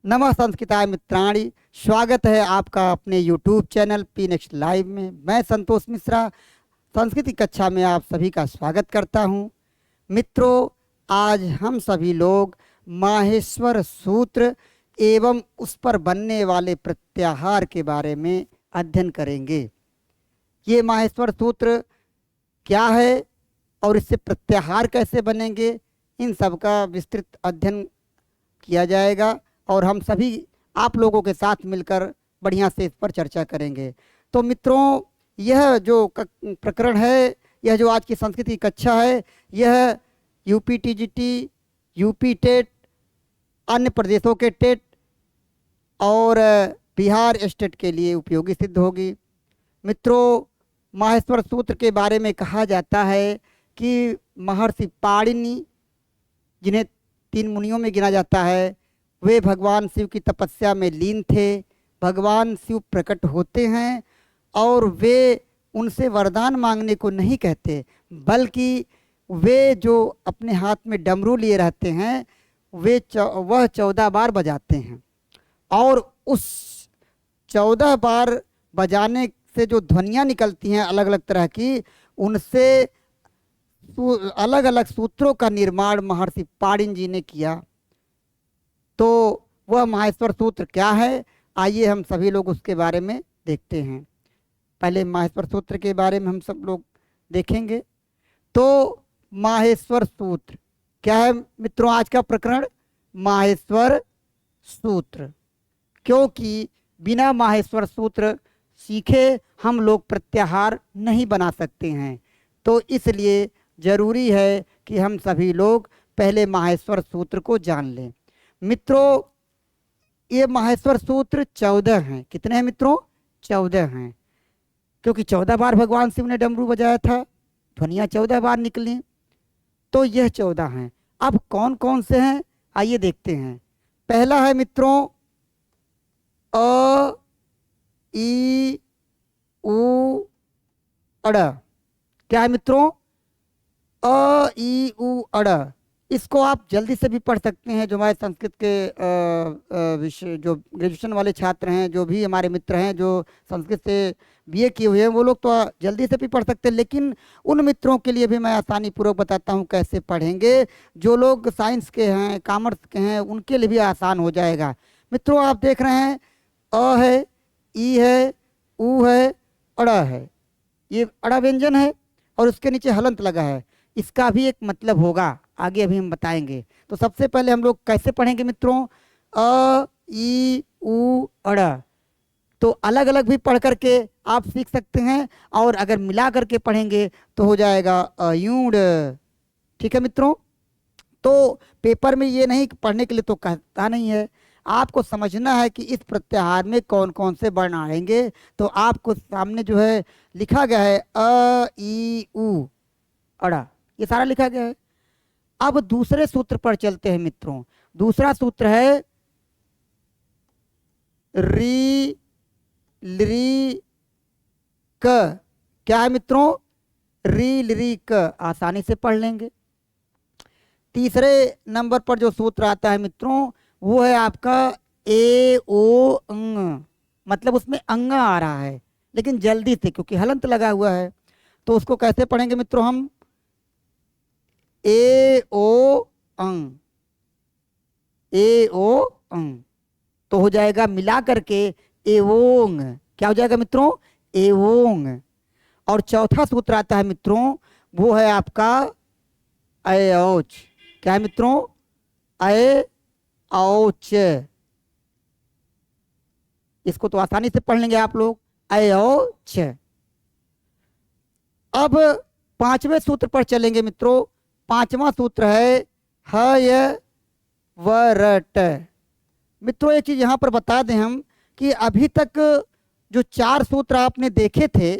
नमः संस्कृताय मित्राणि। स्वागत है आपका अपने YouTube channel P next live में। मैं संतोष मिश्रा संस्कृत की कक्षा में आप सभी का स्वागत करता हूं। मित्रों, आज हम सभी लोग माहेश्वर सूत्र एवं उस पर बनने वाले प्रत्याहार के बारे में अध्ययन करेंगे। ये माहेश्वर सूत्र क्या है और इससे प्रत्याहार कैसे बनेंगे, इन सब का विस्तृत अध्ययन किया जाएगा और हम सभी आप लोगों के साथ मिलकर बढ़िया से इस पर चर्चा करेंगे। तो मित्रों, यह जो प्रकरण है, यह जो आज की संस्कृत की कक्षा है, यह यूपी टीजीटी, यूपी टेट, अन्य प्रदेशों के टेट और बिहार स्टेट के लिए उपयोगी सिद्ध होगी। मित्रों, माहेश्वर सूत्र के बारे में कहा जाता है कि महर्षि पाणिनि, जिन्हें 3 मुनियों में गिना जाता है, वे भगवान शिव की तपस्या में लीन थे। भगवान शिव प्रकट होते हैं और वे उनसे वरदान मांगने को नहीं कहते, बल्कि वे जो अपने हाथ में डमरू लिए रहते हैं वह 14 बार बजाते हैं और उस 14 बार बजाने से जो ध्वनियाँ निकलती हैं अलग अलग तरह की, उनसे अलग अलग सूत्रों का निर्माण महर्षि पाणिनि जी ने किया। तो वह माहेश्वर सूत्र क्या है, आइए हम सभी लोग उसके बारे में देखते हैं। पहले माहेश्वर सूत्र के बारे में हम सब लोग देखेंगे। तो माहेश्वर सूत्र क्या है मित्रों? आज का प्रकरण माहेश्वर सूत्र, क्योंकि बिना माहेश्वर सूत्र सीखे हम लोग प्रत्याहार नहीं बना सकते हैं। तो इसलिए जरूरी है कि हम सभी लोग पहले माहेश्वर सूत्र को जान लें। मित्रों, ये माहेश्वर सूत्र 14 हैं। कितने हैं मित्रों? 14 हैं, क्योंकि 14 बार भगवान शिव ने डमरू बजाया था, ध्वनियाँ 14 बार निकली, तो यह 14 हैं। अब कौन कौन से हैं आइए देखते हैं। पहला है मित्रों अ ई उ अड़। क्या है मित्रों? अ ई उ अड़। इसको आप जल्दी से भी पढ़ सकते हैं। जो हमारे संस्कृत के विषय जो ग्रेजुएशन वाले छात्र हैं, जो भी हमारे मित्र हैं जो संस्कृत से बीए किए हुए हैं, वो लोग तो जल्दी से भी पढ़ सकते हैं, लेकिन उन मित्रों के लिए भी मैं आसानी पूर्वक बताता हूँ कैसे पढ़ेंगे। जो लोग साइंस के हैं, कॉमर्स के हैं, उनके लिए भी आसान हो जाएगा। मित्रों, आप देख रहे हैं अ है, ई है, उ है, अड़ है। ये अड़ा व्यंजन है और उसके नीचे हलंत लगा है। इसका भी एक मतलब होगा, आगे अभी हम बताएंगे। तो सबसे पहले हम लोग कैसे पढ़ेंगे मित्रों? अ ई उ अड़। तो अलग अलग भी पढ़ करके आप सीख सकते हैं, और अगर मिला करके पढ़ेंगे तो हो जाएगा अयूण। ठीक है मित्रों? तो पेपर में ये नहीं पढ़ने के लिए तो कहता नहीं है, आपको समझना है कि इस प्रत्याहार में कौन कौन से वर्ण आएंगे। तो आपको सामने जो है लिखा गया है अ ई उ अड़ा, ये सारा लिखा गया है। अब दूसरे सूत्र पर चलते हैं मित्रों। दूसरा सूत्र है री लरी क। क्या है मित्रों? री लरी क, आसानी से पढ़ लेंगे। तीसरे नंबर पर जो सूत्र आता है मित्रों, वो है आपका ए ओ अंग। मतलब उसमें अंग आ रहा है, लेकिन जल्दी से, क्योंकि हलंत लगा हुआ है। तो उसको कैसे पढ़ेंगे मित्रों? हम ए ओ अंग, ए ओ अंग, तो हो जाएगा मिला करके एवोंग। क्या हो जाएगा मित्रों? एवोंग। और चौथा सूत्र आता है मित्रों, वो है आपका अयोच। क्या है मित्रों? अय औच। इसको तो आसानी से पढ़ लेंगे आप लोग, अयोच। अब पांचवें सूत्र पर चलेंगे मित्रों। पांचवा सूत्र है हय वरट। मित्रों, एक चीज यहां पर बता दें हम कि अभी तक जो 4 सूत्र आपने देखे थे,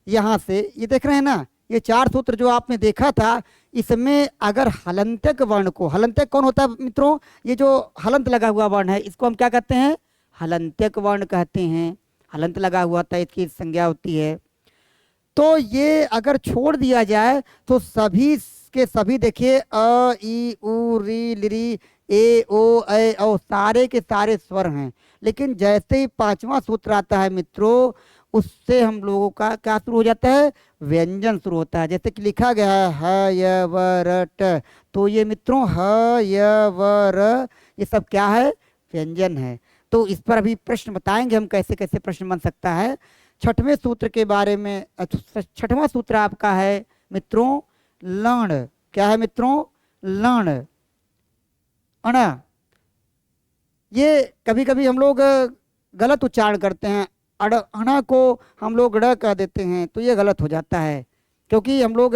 यहां से ये देख रहे हैं ना, ये 4 सूत्र जो आपने देखा था, इसमें अगर हलंत्यक वर्ण को, हलंत्यक कौन होता है मित्रों? ये जो हलंत लगा हुआ वर्ण है, इसको हम क्या कहते हैं? हलंत्यक वर्ण कहते हैं। हलंत लगा हुआ था, इसकी संज्ञा होती है। तो ये अगर छोड़ दिया जाए तो सभी उसके सभी देखिए अ ई उ री लिरी ए ओ ऐ औ सारे के सारे स्वर हैं। लेकिन जैसे ही पांचवा सूत्र आता है मित्रों, उससे हम लोगों का क्या शुरू हो जाता है, व्यंजन शुरू होता है। जैसे कि लिखा गया है ह य व र ट, तो ये मित्रों ह य व र ये सब क्या है, व्यंजन है। तो इस पर अभी प्रश्न बताएंगे हम, कैसे कैसे प्रश्न बन सकता है। छठवें सूत्र के बारे में, छठवां सूत्र आपका है मित्रों लण। क्या है मित्रों, लण, अण। ये कभी कभी हम लोग गलत उच्चारण करते हैं, अड़ अणा को हम लोग ड़ कह देते हैं, तो ये गलत हो जाता है। क्योंकि हम लोग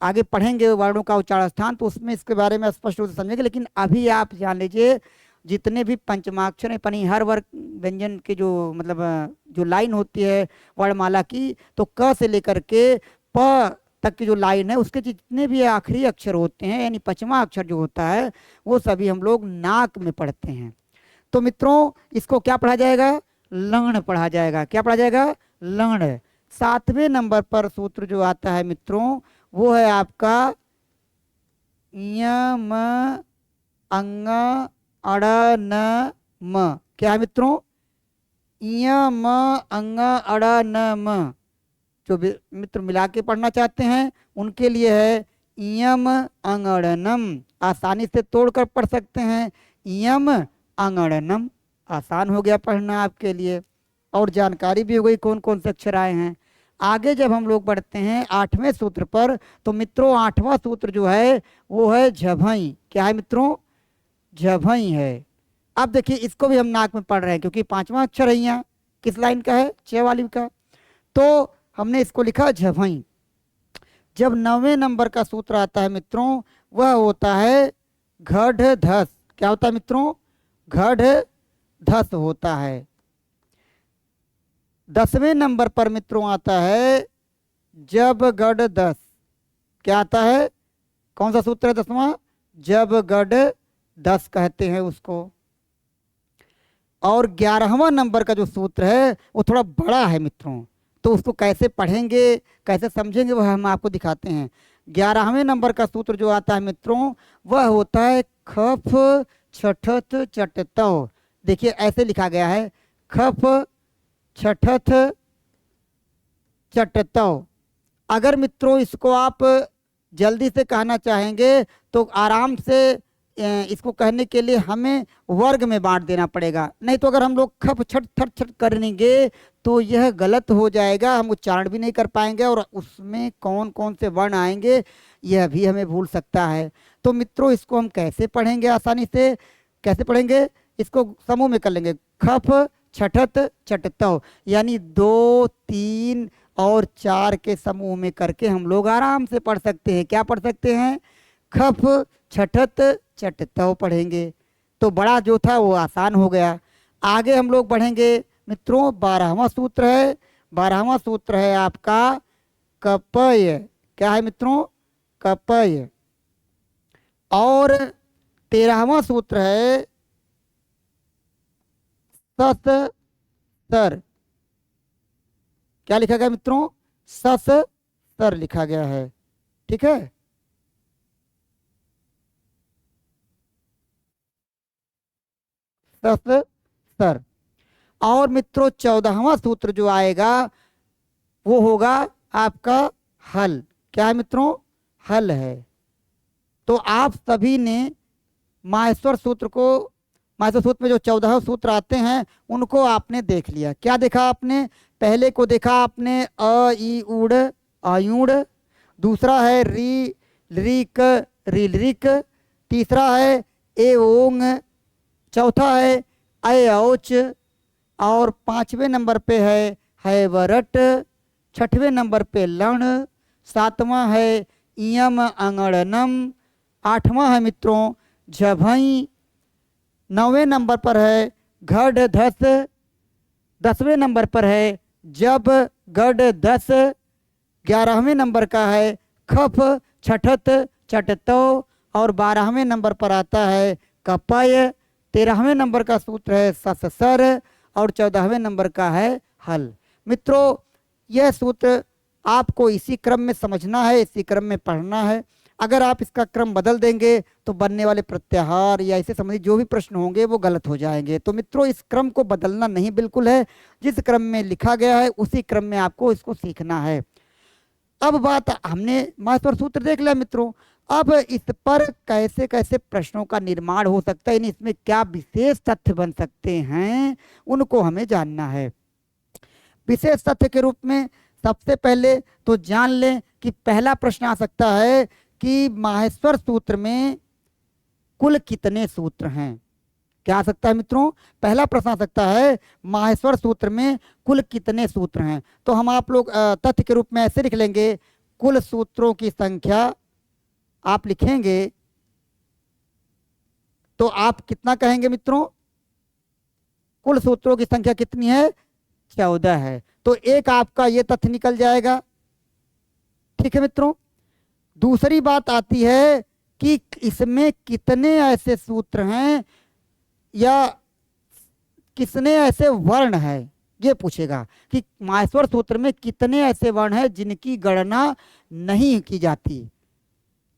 आगे पढ़ेंगे वर्णों का उच्चारण स्थान, तो उसमें इसके बारे में स्पष्ट रूप से समझेंगे। लेकिन अभी आप जान लीजिए, जितने भी पंचमाक्षर हैं, पनी हर वर्ग व्यंजन के जो मतलब जो लाइन होती है वर्णमाला की, तो क से लेकर के प तक की जो लाइन है, उसके जितने भी आखिरी अक्षर होते हैं, यानी पांचवा अक्षर जो होता है, वो सभी हम लोग नाक में पढ़ते हैं। तो मित्रों इसको क्या पढ़ा जाएगा, लण पढ़ा जाएगा। क्या पढ़ा जाएगा, लण। सातवें नंबर पर सूत्र जो आता है मित्रों, वो है आपका यम अंग अड़ न म। क्या है मित्रों, यम अंग अड़ न म। जो मित्र मिला के पढ़ना चाहते हैं उनके लिए है यम अंगड़नम, आसानी से तोड़कर पढ़ सकते हैं। यम अंगड़नम आसान हो गया पढ़ना आपके लिए, और जानकारी भी हो गई कौन कौन से अक्षर आए हैं। आगे जब हम लोग बढ़ते हैं आठवें सूत्र पर, तो मित्रों आठवां सूत्र जो है वो है झभई। क्या है मित्रों, झभई है। अब देखिए इसको भी हम नाक में पढ़ रहे हैं, क्योंकि पांचवा अक्षर है यहाँ किस लाइन का है, च वाली का, तो हमने इसको लिखा झभई। जब 9वें नंबर का सूत्र आता है मित्रों, वह होता है घढ़ धस। क्या होता है मित्रों, घढ़ धस होता है। 10वें नंबर पर मित्रों आता है जब गढ़ दस। क्या आता है, कौन सा सूत्र है 10वां, जब गढ़ दस कहते हैं उसको। और 11वां नंबर का जो सूत्र है वो थोड़ा बड़ा है मित्रों, तो उसको कैसे पढ़ेंगे कैसे समझेंगे वह हम आपको दिखाते हैं। 11वें नंबर का सूत्र जो आता है मित्रों, वह होता है खफ छठथ चटतव। देखिए ऐसे लिखा गया है, खफ छठथ चटतव। अगर मित्रों इसको आप जल्दी से कहना चाहेंगे तो आराम से इसको कहने के लिए हमें वर्ग में बांट देना पड़ेगा। नहीं तो अगर हम लोग खप छट थट छट करेंगे तो यह गलत हो जाएगा, हम उच्चारण भी नहीं कर पाएंगे, और उसमें कौन कौन से वर्ण आएंगे यह भी हमें भूल सकता है। तो मित्रों इसको हम कैसे पढ़ेंगे आसानी से, कैसे पढ़ेंगे, इसको समूह में कर लेंगे, खप छठत चटतव, यानी 2, 3 और 4 के समूह में करके हम लोग आराम से पढ़ सकते हैं। क्या पढ़ सकते हैं, खप छठत चटतव पढ़ेंगे। तो बड़ा जो था वो आसान हो गया। आगे हम लोग बढ़ेंगे मित्रों, 12वां सूत्र है। 12वां सूत्र है आपका कपय। क्या है मित्रों, कपय। और 13वां सूत्र है सस सर। क्या लिखा गया मित्रों, सस सर लिखा गया है। ठीक है, सस सर। और मित्रों 14वां सूत्र जो आएगा वो होगा आपका हल। क्या है मित्रों, हल है। तो आप सभी ने माहेश्वर सूत्र को, माहेश्वर सूत्र में जो 14 सूत्र आते हैं उनको आपने देख लिया। क्या देखा आपने, पहले को देखा आपने अ ई उड़ आयुड़, दूसरा है री रिक रिलरिक, तीसरा है ए ओंग, चौथा है अय औच, और 5वें नंबर पे है वरट, 6वें नंबर पे लण, 7वां है इयम अंगड़नम, 8वां है मित्रों झभई, 9वें नंबर पर है घढ़ धस, 10वें नंबर पर है जब गढ़ दस, 11वें नंबर का है खफ छठत चटतव, और 12वें नंबर पर आता है कपय, 13वें नंबर का सूत्र है सससर, और 14वें नंबर का है हल। मित्रों यह सूत्र आपको इसी क्रम में समझना है, इसी क्रम में पढ़ना है। अगर आप इसका क्रम बदल देंगे तो बनने वाले प्रत्याहार या इससे संबंधित जो भी प्रश्न होंगे वो गलत हो जाएंगे। तो मित्रों, इस क्रम को बदलना नहीं बिल्कुल है, जिस क्रम में लिखा गया है उसी क्रम में आपको इसको सीखना है। अब बात, हमने महत्व सूत्र देख लिया मित्रों, अब इस पर कैसे कैसे प्रश्नों का निर्माण हो सकता है, इसमें क्या विशेष तथ्य बन सकते हैं, उनको हमें जानना है। विशेष तथ्य के रूप में सबसे पहले तो जान लें कि पहला प्रश्न आ सकता है कि माहेश्वर सूत्र में कुल कितने सूत्र हैं। क्या आ सकता है मित्रों? पहला प्रश्न आ सकता है माहेश्वर सूत्र में कुल कितने सूत्र हैं। तो हम आप लोग तथ्य के रूप में ऐसे लिख लेंगे, कुल सूत्रों की संख्या आप लिखेंगे तो आप कितना कहेंगे मित्रों? कुल सूत्रों की संख्या कितनी है? 14 है। तो एक आपका ये तथ्य निकल जाएगा। ठीक है मित्रों। दूसरी बात आती है कि इसमें कितने ऐसे सूत्र हैं या कितने ऐसे वर्ण हैं, ये पूछेगा कि माहेश्वर सूत्र में कितने ऐसे वर्ण हैं जिनकी गणना नहीं की जाती।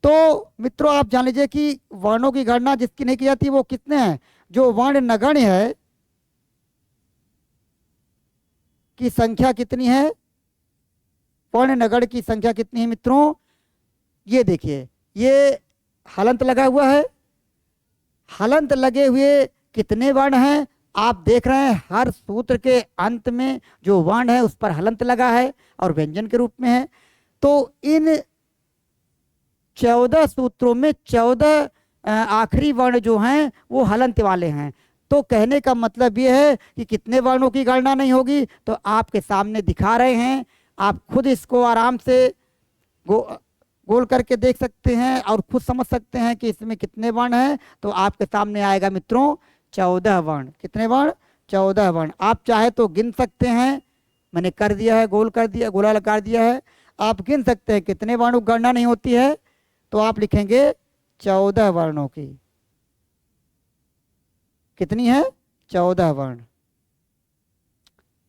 तो मित्रों, आप जान लीजिए कि वर्णों की गणना जिसकी नहीं की जाती वो कितने हैं? जो वर्ण नगण्य है की संख्या कितनी है? वर्ण नगण्य की संख्या कितनी है मित्रों? ये देखिए, ये हलंत लगा हुआ है। हलंत लगे हुए कितने वर्ण हैं? आप देख रहे हैं हर सूत्र के अंत में जो वर्ण है उस पर हलंत लगा है और व्यंजन के रूप में है। तो इन 14 सूत्रों में 14 आखिरी वर्ण जो हैं वो हलंत वाले हैं। तो कहने का मतलब ये है कि कितने वर्णों की गणना नहीं होगी, तो आपके सामने दिखा रहे हैं, आप खुद इसको आराम से गोल करके देख सकते हैं और खुद समझ सकते हैं कि इसमें कितने वर्ण हैं। तो आपके सामने आएगा मित्रों 14 वर्ण। कितने वर्ण? 14 वर्ण। आप चाहे तो गिन सकते हैं, मैंने कर दिया है, गोल कर दिया, गोला लगा दिया है। आप गिन सकते हैं कितने वर्णों की गणना नहीं होती है, तो आप लिखेंगे 14 वर्णों की। कितनी है? 14 वर्ण।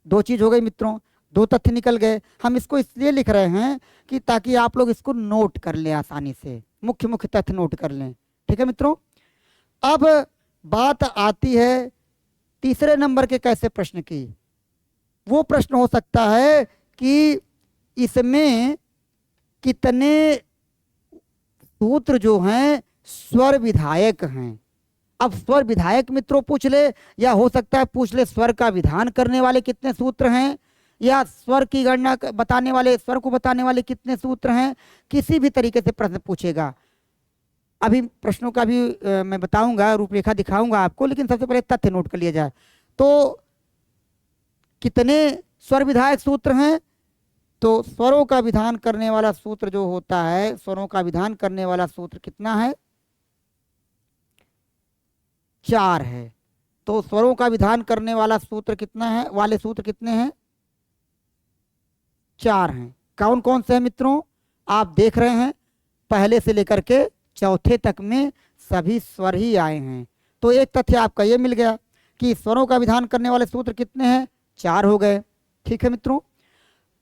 दो चीज हो गई मित्रों, दो तथ्य निकल गए। हम इसको इसलिए लिख रहे हैं कि ताकि आप लोग इसको नोट कर लें आसानी से, मुख्य मुख्य तथ्य नोट कर लें। ठीक है मित्रों। अब बात आती है तीसरे नंबर के कैसे प्रश्न की। वो प्रश्न हो सकता है कि इसमें कितने सूत्र जो हैं स्वर विधायक हैं। अब स्वर विधायक मित्रों पूछ ले, या हो सकता है पूछ ले स्वर का विधान करने वाले कितने सूत्र हैं, या स्वर की गणना बताने वाले, स्वर को बताने वाले कितने सूत्र हैं। किसी भी तरीके से प्रश्न पूछेगा। अभी प्रश्नों का भी मैं बताऊंगा, रूपरेखा दिखाऊंगा आपको, लेकिन सबसे पहले तथ्य नोट कर लिया जाए। तो कितने स्वर विधायक सूत्र हैं? तो स्वरों का विधान करने वाला सूत्र जो होता है, स्वरों का विधान करने वाला सूत्र कितना है? 4 है। तो स्वरों का विधान करने वाला सूत्र कितना है, वाले सूत्र कितने हैं? 4 हैं। कौन कौन से हैं मित्रों? आप देख रहे हैं पहले से लेकर के चौथे तक में सभी स्वर ही आए हैं। तो एक तथ्य आपका ये मिल गया कि स्वरों का विधान करने वाले सूत्र कितने हैं? 4 हो गए। ठीक है मित्रों।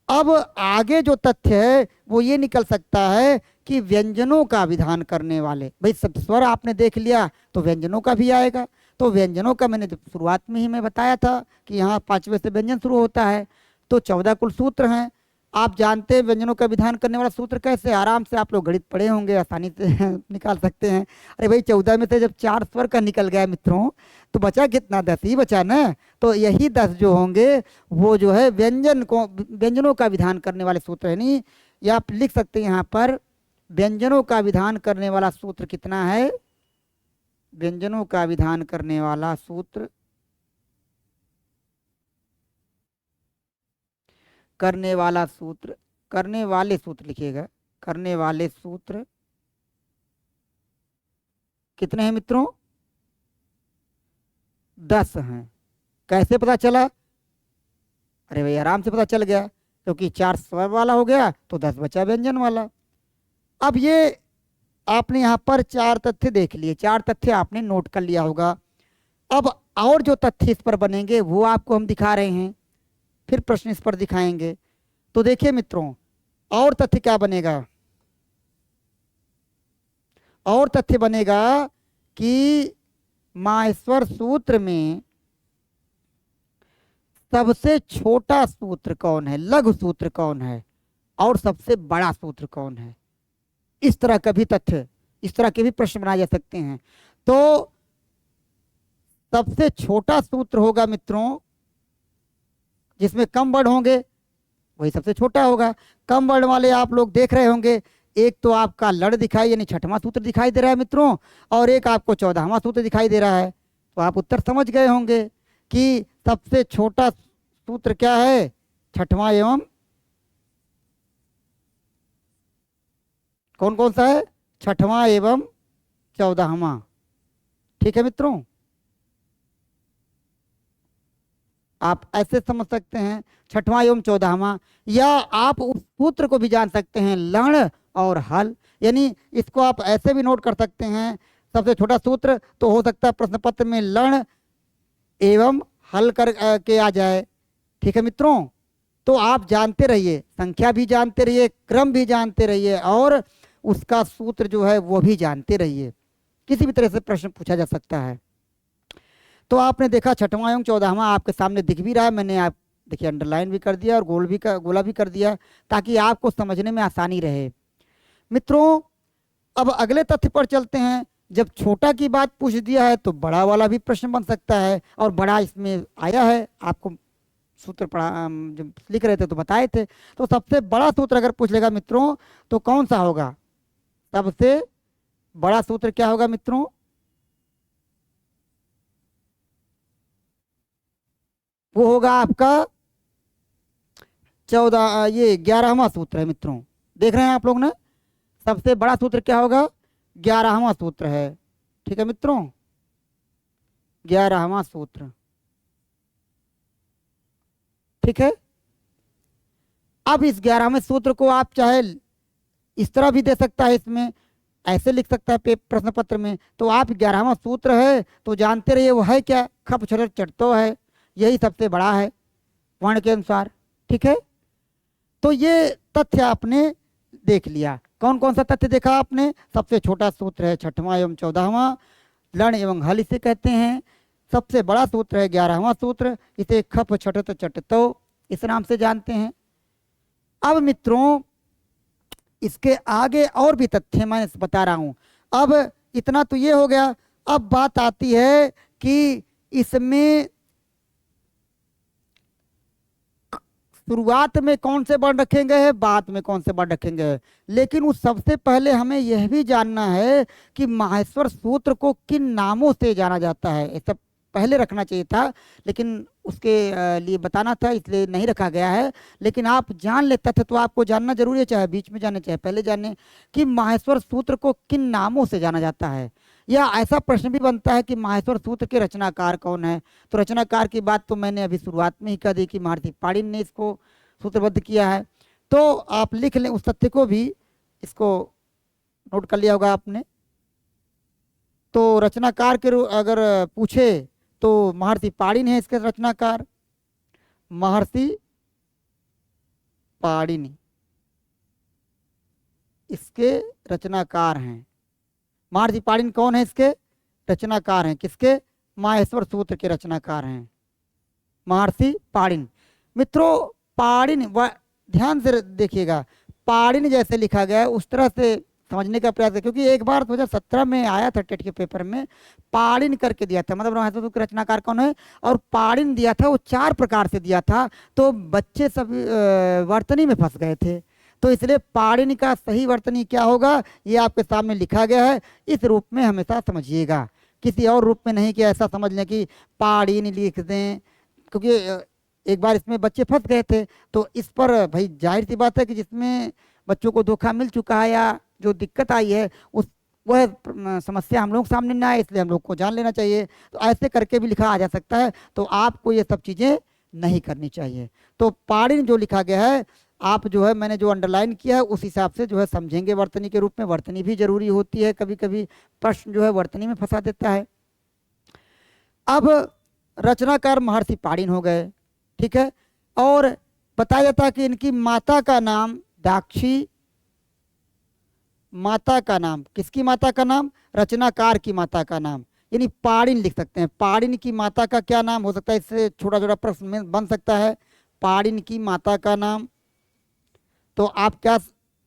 अब आगे जो तथ्य है वो ये निकल सकता है कि व्यंजनों का विधान करने वाले, भाई सब स्वर आपने देख लिया तो व्यंजनों का भी आएगा। तो व्यंजनों का मैंने शुरुआत में ही मैं बताया था कि यहाँ 5वें से व्यंजन शुरू होता है। तो 14 कुल सूत्र हैं। आप जानते हैं व्यंजनों का विधान करने वाला सूत्र कैसे? आराम से आप लोग गणित पढ़े होंगे, आसानी से निकाल सकते हैं। अरे भाई 14 में से जब 4 स्वर का निकल गया मित्रों, तो बचा कितना? 10 ही बचा ना। तो यही 10 जो होंगे वो जो है व्यंजनों का विधान करने वाले सूत्र है। नहीं, या आप लिख सकते हैं यहाँ पर व्यंजनों का विधान करने वाला सूत्र कितना है? व्यंजनों का विधान करने वाला सूत्र, करने वाला सूत्र, करने वाले सूत्र लिखिएगा। करने वाले सूत्र कितने हैं मित्रों? 10 हैं। कैसे पता चला? अरे भाई आराम से पता चल गया, क्योंकि 4 स्वर वाला हो गया तो 10 बचा व्यंजन वाला। अब ये आपने यहाँ पर 4 तथ्य देख लिए, 4 तथ्य आपने नोट कर लिया होगा। अब और जो तथ्य इस पर बनेंगे वो आपको हम दिखा रहे हैं, फिर प्रश्न इस पर दिखाएंगे। तो देखिए मित्रों, और तथ्य क्या बनेगा? और तथ्य बनेगा कि माहेश्वर सूत्र में सबसे छोटा सूत्र कौन है, लघु सूत्र कौन है, और सबसे बड़ा सूत्र कौन है। इस तरह का भी तथ्य, इस तरह के भी प्रश्न बनाए जा सकते हैं। तो सबसे छोटा सूत्र होगा मित्रों, जिसमें कम वर्ण होंगे वही सबसे छोटा होगा। कम वर्ण वाले आप लोग देख रहे होंगे, एक तो आपका लड़ दिखाई यानी छठवां सूत्र दिखाई दे रहा है मित्रों, और एक आपको 14वां सूत्र दिखाई दे रहा है। तो आप उत्तर समझ गए होंगे कि सबसे छोटा सूत्र क्या है, छठवां एवं कौन कौन सा है, छठवां एवं 14वां। ठीक है मित्रों, आप ऐसे समझ सकते हैं छठवां एवं 14वां, या आप उस सूत्र को भी जान सकते हैं लण और हल, यानी इसको आप ऐसे भी नोट कर सकते हैं। सबसे छोटा सूत्र तो हो सकता है प्रश्न पत्र में लण एवं हल कर के आ जाए। ठीक है मित्रों, तो आप जानते रहिए, संख्या भी जानते रहिए, क्रम भी जानते रहिए, और उसका सूत्र जो है वो भी जानते रहिए। किसी भी तरह से प्रश्न पूछा जा सकता है। तो आपने देखा छठवां एवं 14वां आपके सामने दिख भी रहा है, मैंने आप देखिए अंडरलाइन भी कर दिया और गोला भी कर दिया, ताकि आपको समझने में आसानी रहे। मित्रों, अब अगले तथ्य पर चलते हैं। जब छोटा की बात पूछ दिया है तो बड़ा वाला भी प्रश्न बन सकता है, और बड़ा इसमें आया है, आपको सूत्र पढ़ा जब लिख रहे थे तो बताए थे। तो सबसे बड़ा सूत्र अगर पूछ लेगा मित्रों तो कौन सा होगा, सबसे बड़ा सूत्र क्या होगा मित्रों, वो होगा आपका 11वां सूत्र है मित्रों। देख रहे हैं आप लोग ना, सबसे बड़ा सूत्र क्या होगा, 11वां सूत्र है। ठीक है मित्रों, 11वां सूत्र। ठीक है, अब इस 11वें सूत्र को आप चाहे इस तरह भी दे सकता है, इसमें ऐसे लिख सकता है प्रश्न पत्र में। तो आप 11वां सूत्र है तो जानते रहिए वो है क्या, खप छलट चटतो है, यही सबसे बड़ा है वर्ण के अनुसार। ठीक है, तो ये तथ्य आपने देख लिया। कौन कौन सा तथ्य देखा आपने, सबसे छोटा सूत्र है छठवां एवं 14वां, लण एवं हल इसे कहते हैं। सबसे बड़ा सूत्र है 11वां सूत्र, इसे खप छटत चटतो इस नाम से जानते हैं। अब मित्रों, इसके आगे और भी तथ्य मैं बता रहा हूं। अब इतना तो ये हो गया, अब बात आती है कि इसमें शुरुआत में कौन से वर्ण रखेंगे हैं, बाद में कौन से वर्ण रखेंगे हैं। लेकिन उस सबसे पहले हमें यह भी जानना है कि माहेश्वर सूत्र को किन नामों से जाना जाता है। ये सब पहले रखना चाहिए था, लेकिन उसके लिए बताना था इसलिए नहीं रखा गया है। लेकिन आप जान ले, तथ्य तो आपको जानना जरूरी है, चाहे बीच में जाने चाहे पहले जाने, कि माहेश्वर सूत्र को किन नामों से जाना जाता है। या ऐसा प्रश्न भी बनता है कि माहेश्वर सूत्र के रचनाकार कौन है। तो रचनाकार की बात तो मैंने अभी शुरुआत में ही कह दी कि महर्षि पाणिनि ने इसको सूत्रबद्ध किया है। तो आप लिख लें उस तथ्य को भी, इसको नोट कर लिया होगा आपने। तो रचनाकार के अगर पूछे तो महर्षि पाणिनि है इसके रचनाकार, महर्षि पाणिनि इसके रचनाकार हैं। महर्षि पाणिनि कौन है, इसके रचनाकार हैं। किसके, माहेश्वर सूत्र के रचनाकार हैं महर्षि पाणिनि। मित्रों, पाणिनि ध्यान से देखिएगा, पाणिनि जैसे लिखा गया है उस तरह से समझने का प्रयास है, क्योंकि एक बार 2017 में आया था टेट के पेपर में, पाणिनि करके दिया था, मतलब माहेश्वर सूत्र के रचनाकार कौन है, और पाणिनि दिया था, वो 4 प्रकार से दिया था। तो बच्चे सब वर्तनी में फंस गए थे। तो इसलिए पाणिनि का सही वर्तनी क्या होगा ये आपके सामने लिखा गया है, इस रूप में हमेशा समझिएगा, किसी और रूप में नहीं कि ऐसा समझ लें कि पाणिनि लिख दें, क्योंकि एक बार इसमें बच्चे फंस गए थे। तो इस पर भाई जाहिर सी बात है कि जिसमें बच्चों को धोखा मिल चुका है या जो दिक्कत आई है उस वह समस्या हम लोग सामने ना आए, इसलिए हम लोग को जान लेना चाहिए। तो ऐसे करके भी लिखा आ जा सकता है, तो आपको ये सब चीज़ें नहीं करनी चाहिए। तो पाणिनि जो लिखा गया है, आप जो है मैंने जो अंडरलाइन किया है उस हिसाब से जो है समझेंगे वर्तनी के रूप में। वर्तनी भी जरूरी होती है, कभी कभी प्रश्न जो है वर्तनी में फंसा देता है। अब रचनाकार महर्षि पाणिनि हो गए, ठीक है। और बताया जाता है कि इनकी माता का नाम दाक्षी माता का नाम, किसकी माता का नाम? रचनाकार की माता का नाम, यानी पाड़िन लिख सकते हैं। पाड़िन की माता का क्या नाम हो सकता है? इससे छोटा छोटा प्रश्न में बन सकता है। पाड़िन की माता का नाम, तो आप क्या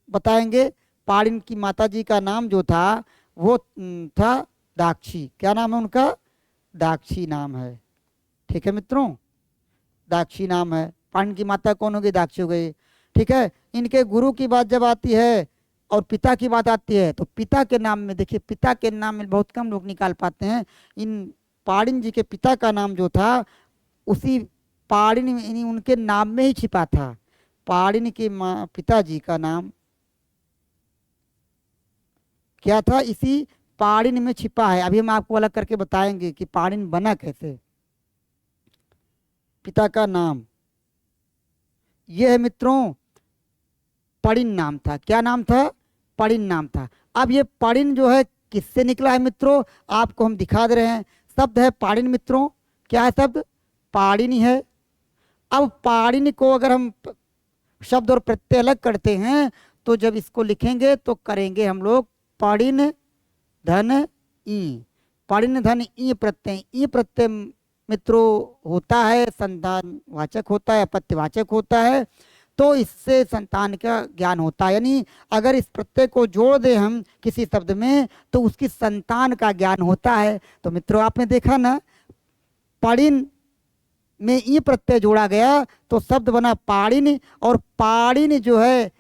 बताएंगे? पाड़िन की माता जी का नाम जो था वो था दाक्षी। क्या नाम है उनका? दाक्षी नाम है। ठीक है मित्रों, दाक्षी नाम है। पाड़िन की माता कौन हो गई? दाक्षी हो गई। ठीक है, इनके गुरु की बात जब आती है और पिता की बात आती है, तो पिता के नाम में देखिए, पिता के नाम में बहुत कम लोग निकाल पाते हैं। इन पाड़िन जी के पिता का नाम जो था उसी पाड़िन में, यानी उनके नाम में ही छिपा था। पाड़िन के पिताजी का नाम क्या था? इसी पाड़िन में छिपा है। अभी हम आपको अलग करके बताएंगे कि पाड़िन बना कैसे। पिता का नाम यह है मित्रों, पड़िन नाम था। क्या नाम था? पड़िन नाम था। अब ये पड़िन जो है किससे निकला है मित्रों? आपको हम दिखा दे रहे हैं। शब्द है पाड़िन मित्रों। क्या है शब्द? पाड़िन है। अब पाड़िन को अगर हम शब्द और प्रत्यय अलग करते हैं तो जब इसको लिखेंगे तो करेंगे हम लोग पाड़िन धन ई। पाड़िन धन ई प्रत्यय। ई प्रत्यय मित्रों होता है संतानवाचक होता है, अपत्यवाचक होता है, तो इससे संतान का ज्ञान होता है। यानी अगर इस प्रत्यय को जोड़ दें हम किसी शब्द में तो उसकी संतान का ज्ञान होता है। तो मित्रों आपने देखा ना, पाड़िन में ई प्रत्यय जोड़ा गया तो शब्द बना पाड़िन, और पाड़िन जो है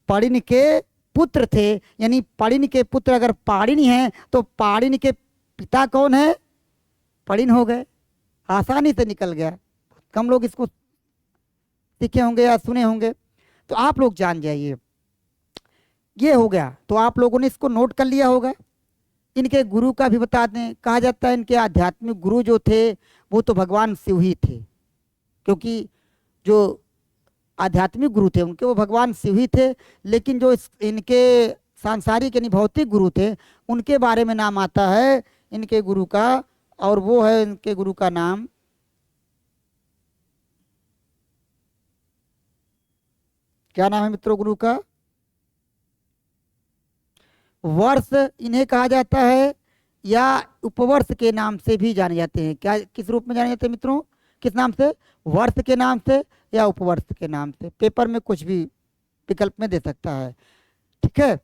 पाड़िन के पुत्र थे। यानी पाड़िन के पुत्र अगर पाड़िन हैं तो पाड़िन के पिता कौन है? पड़िन हो गए। आसानी से निकल गया। कम लोग इसको सीखे होंगे या सुने होंगे, तो आप लोग जान जाइए। ये हो गया, तो आप लोगों ने इसको नोट कर लिया होगा। इनके गुरु का भी बता दें। कहा जाता है इनके आध्यात्मिक गुरु जो थे वो तो भगवान शिव ही थे, क्योंकि जो आध्यात्मिक गुरु थे उनके वो भगवान शिव ही थे। लेकिन जो इनके सांसारिक यानी भौतिक गुरु थे उनके बारे में नाम आता है इनके गुरु का, और वो है इनके गुरु का नाम क्या नाम है मित्रों? गुरु का वर्ष इन्हें कहा जाता है, या उपवर्ष के नाम से भी जाने जाते हैं। क्या, किस रूप में जाने जाते हैं मित्रों? किस नाम से? वर्ष के नाम से या उपवर्ष के नाम से। पेपर में कुछ भी विकल्प में दे सकता है। ठीक है,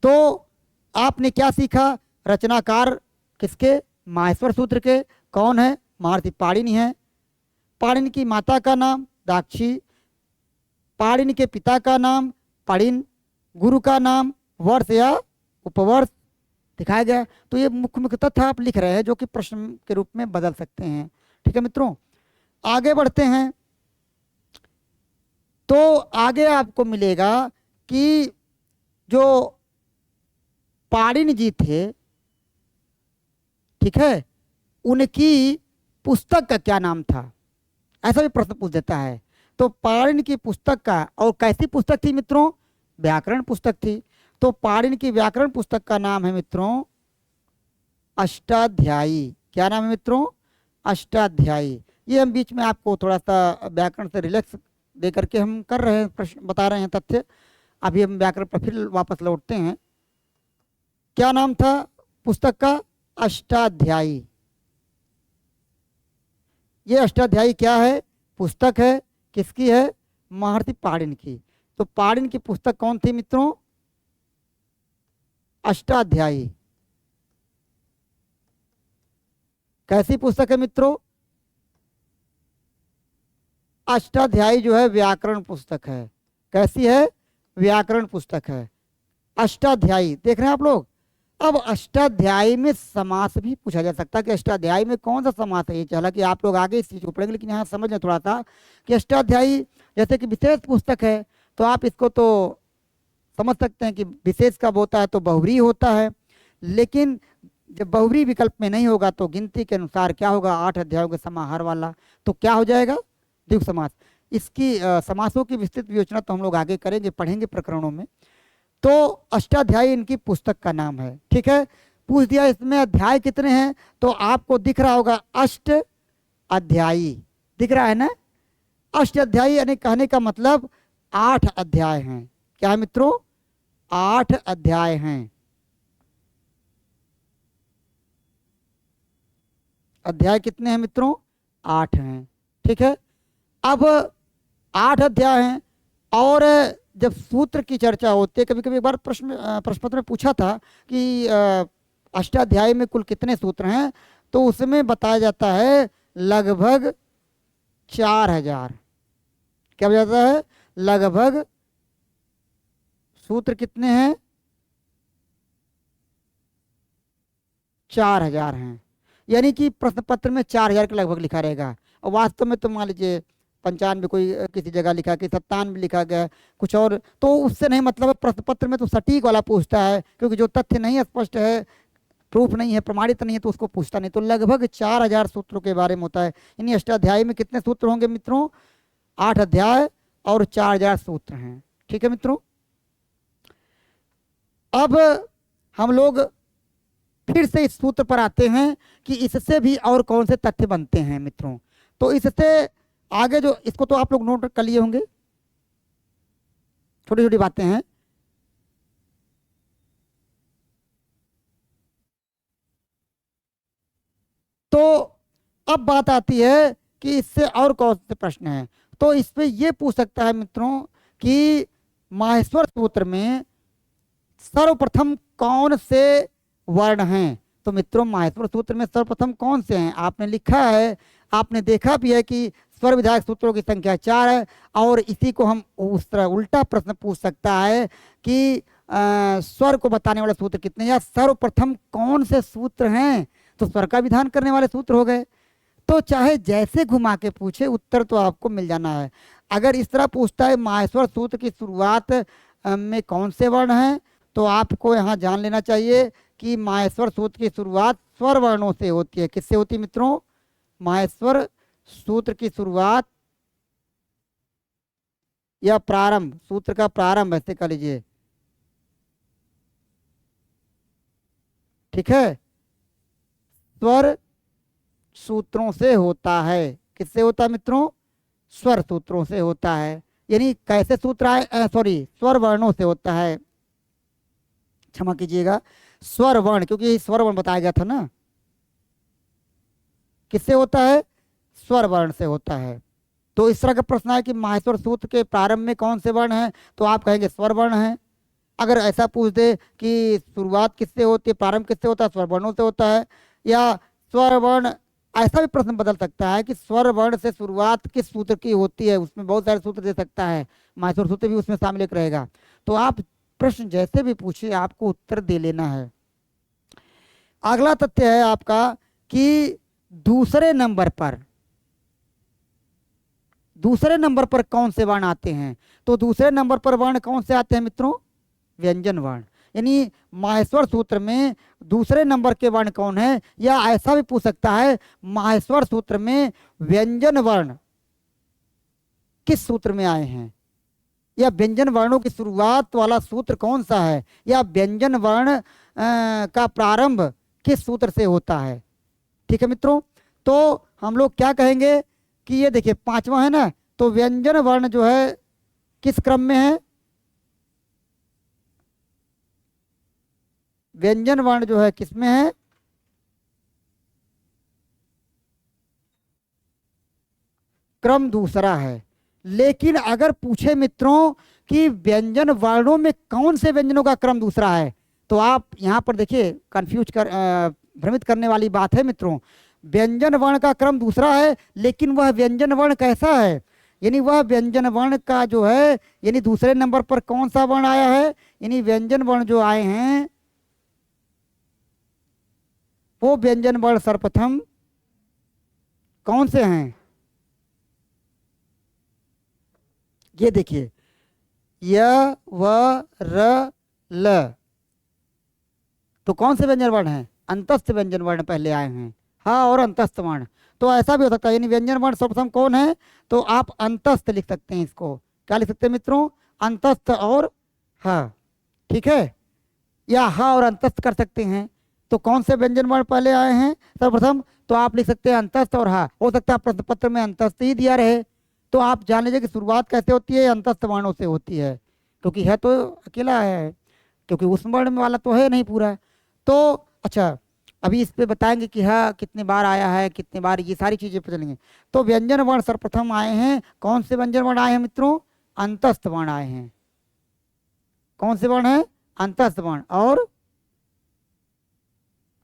तो आपने क्या सीखा? रचनाकार किसके? माहेश्वर सूत्र के। कौन है? महर्षि पाणिनि है। पाणिनि की माता का नाम दाक्षी, पाणिनि के पिता का नाम पड़िन, गुरु का नाम वर्ष या उपवर्ष दिखाया गया। तो ये मुख्य मुख्य तथ्य आप लिख रहे हैं जो कि प्रश्न के रूप में बदल सकते हैं। ठीक है मित्रों, आगे बढ़ते हैं। तो आगे आपको मिलेगा कि जो पाणिनि जी थे, ठीक है, उनकी पुस्तक का क्या नाम था? ऐसा भी प्रश्न पूछ देता है। तो पाणिनि की पुस्तक का, और कैसी पुस्तक थी मित्रों? व्याकरण पुस्तक थी। तो पाणिनि की व्याकरण पुस्तक का नाम है मित्रों अष्टाध्यायी। क्या नाम है मित्रों? अष्टाध्यायी। ये हम बीच में आपको थोड़ा सा व्याकरण से रिलैक्स दे करके हम कर रहे हैं, प्रश्न बता रहे हैं तथ्य। अभी हम व्याकरण पर फिर वापस लौटते हैं। क्या नाम था पुस्तक का? अष्टाध्यायी। ये अष्टाध्यायी क्या है? पुस्तक है। किसकी है? महर्षि पाणिनि की। तो पाणिनि की पुस्तक कौन थी मित्रों? अष्टाध्यायी। कैसी पुस्तक है मित्रों? अष्टाध्यायी जो है व्याकरण पुस्तक है। कैसी है? व्याकरण पुस्तक है। अष्टाध्यायी देख रहे हैं आप लोग। अब अष्टाध्यायी में समास भी पूछा जा सकता है कि अष्टाध्यायी में कौन सा समास है। ये हालांकि आप लोग आगे इस चीज को पढ़ेंगे, लेकिन यहाँ समझ में थोड़ा सा कि अष्टाध्यायी जैसे कि विशेष पुस्तक है, तो आप इसको तो समझ सकते हैं कि विशेष कब होता है तो बहुव्रीहि होता है। लेकिन जब बहुव्रीहि विकल्प में नहीं होगा तो गिनती के अनुसार क्या होगा? 8 अध्यायों के समाहार वाला। तो क्या हो जाएगा? द्विगु समास। इसकी समासों की विस्तृत विवेचना तो हम लोग आगे करेंगे, पढ़ेंगे प्रकरणों में। तो अष्टाध्यायी इनकी पुस्तक का नाम है। ठीक है, पूछ दिया इसमें अध्याय कितने हैं, तो आपको दिख रहा होगा अष्ट अध्यायी। दिख रहा है ना? अष्ट अध्यायी यानी कहने का मतलब 8 अध्याय हैं। क्या है मित्रों? 8 अध्याय हैं। अध्याय कितने हैं मित्रों? 8 हैं। ठीक है, अब 8 अध्याय हैं और जब सूत्र की चर्चा होती है, कभी कभी एक बार प्रश्न पत्र में पूछा था कि अष्टाध्यायी में कुल कितने सूत्र हैं, तो उसमें बताया जाता है लगभग 4000। क्या बताया है? लगभग सूत्र कितने हैं? 4000 हैं। यानी कि प्रश्न पत्र में 4000 के लगभग लिखा रहेगा, और वास्तव में तो मान लीजिए 95 कोई किसी जगह लिखा, कि 97 लिखा गया, कुछ और, तो उससे नहीं मतलब है। प्रश्न पत्र में तो सटीक वाला पूछता है, क्योंकि जो तथ्य नहीं स्पष्ट है, प्रूफ नहीं है, प्रमाणित नहीं है, तो उसको पूछता नहीं। तो लगभग 4000 सूत्रों के बारे में होता है। यानी अष्टाध्यायी में कितने सूत्र होंगे मित्रों? 8 अध्याय और 4000 सूत्र हैं। ठीक है मित्रों, अब हम लोग फिर से इस सूत्र पर आते हैं कि इससे भी और कौन से तथ्य बनते हैं मित्रों। तो इससे आगे जो, इसको तो आप लोग नोट कर लिए होंगे, छोटी छोटी बातें हैं। तो अब बात आती है कि इससे और कौन से प्रश्न हैं। तो इस पे ये पूछ सकता है मित्रों कि माहेश्वर सूत्र में सर्वप्रथम कौन से वर्ण हैं। तो मित्रों माहेश्वर सूत्र में सर्वप्रथम कौन से हैं? आपने लिखा है, आपने देखा भी है कि स्वर विधायक सूत्रों की संख्या 4 है। और इसी को हम उस तरह उल्टा प्रश्न पूछ सकता है कि स्वर को बताने वाले सूत्र कितने, या सर्वप्रथम कौन से सूत्र हैं। तो स्वर का विधान करने वाले सूत्र हो गए। तो चाहे जैसे घुमा के पूछे, उत्तर तो आपको मिल जाना है। अगर इस तरह पूछता है माहेश्वर सूत्र की शुरुआत में कौन से वर्ण हैं, तो आपको यहाँ जान लेना चाहिए कि माहेश्वर सूत्र की शुरुआत स्वर वर्णों से होती है। किससे होती है मित्रों? माहेश्वर सूत्र की शुरुआत या प्रारंभ, सूत्र का प्रारंभ ऐसे कर लीजिए। ठीक है, स्वर सूत्रों से होता है। किससे होता है मित्रों? स्वर सूत्रों से होता है। यानी कैसे सूत्र आए, सॉरी, स्वर वर्णों से होता है, क्षमा कीजिएगा, स्वर वर्ण, क्योंकि स्वर वर्ण बताया गया था ना। किससे होता है? स्वर वर्ण से होता है। तो इस तरह का प्रश्न है कि माहेश्वर सूत्र के प्रारंभ में कौन से वर्ण हैं, तो आप कहेंगे स्वर वर्ण है। अगर ऐसा पूछ दे कि शुरुआत किससे होती है, प्रारंभ किससे होता है, स्वर वर्णों से होता है, या स्वर वर्ण, ऐसा भी प्रश्न बदल सकता है कि स्वर वर्ण से शुरुआत किस सूत्र की होती है। उसमें बहुत सारे सूत्र दे सकता है, माहेश्वर सूत्र भी उसमें शामिल एक रहेगा। तो आप प्रश्न जैसे भी पूछिए, आपको उत्तर दे लेना है। अगला तथ्य है आपका कि दूसरे नंबर पर कौन से वर्ण आते हैं। तो दूसरे नंबर पर वर्ण कौन से आते हैं मित्रों? व्यंजन वर्ण। यानी माहेश्वर सूत्र में दूसरे नंबर के वर्ण कौन है, या ऐसा भी पूछ सकता है माहेश्वर सूत्र में व्यंजन वर्ण किस सूत्र में आए हैं, या व्यंजन वर्णों की शुरुआत वाला सूत्र कौन सा है, या व्यंजन वर्ण का प्रारंभ किस सूत्र से होता है। ठीक है मित्रों, तो हम लोग क्या कहेंगे कि ये देखिए 5वां है ना, तो व्यंजन वर्ण जो है किस क्रम में है? व्यंजन वर्ण जो है किस में है? क्रम दूसरा है। लेकिन अगर पूछे मित्रों कि व्यंजन वर्णों में कौन से व्यंजनों का क्रम दूसरा है, तो आप यहाँ पर देखिए भ्रमित करने वाली बात है मित्रों। व्यंजन वर्ण का क्रम दूसरा है, लेकिन वह व्यंजन वर्ण कैसा है, यानी वह व्यंजन वर्ण का जो है, यानी दूसरे नंबर पर कौन सा वर्ण आया है, यानी व्यंजन वर्ण जो आए हैं वो व्यंजन वर्ण सर्वप्रथम कौन से हैं? ये देखिए, य व र ल, तो कौन से व्यंजन वर्ण हैं? अंतस्थ व्यंजन वर्ण पहले आए हैं, हाँ, और अंतस्थ वर्ण। तो ऐसा भी हो सकता है, यानी व्यंजन वर्ण सर्वप्रथम कौन है, तो आप अंतस्थ लिख सकते हैं। इसको क्या लिख सकते हैं मित्रों? अंतस्थ और ह। ठीक है, या ह और अंतस्थ कर सकते हैं। तो कौन से व्यंजन वर्ण पहले आए हैं सर्वप्रथम, तो आप लिख सकते हैं अंतस्थ और ह। हो सकता है प्रश्न पत्र में अंतस्थ ही दिया रहे, तो आप जान लीजिए कि शुरुआत कैसे होती है, अंतस्थ वर्णों से होती है, क्योंकि है तो अकेला है। क्योंकि उस वर्ण में वाला तो है नहीं पूरा। तो अच्छा, अभी इस पे बताएंगे कि हाँ कितने बार आया है, कितने बार, ये सारी चीजें चलेंगे। तो व्यंजन वर्ण सर्वप्रथम आए हैं, कौन से व्यंजन वर्ण आए हैं मित्रों? अंतस्थ वर्ण आए हैं। कौन से वर्ण है? अंतस्थ वर्ण। और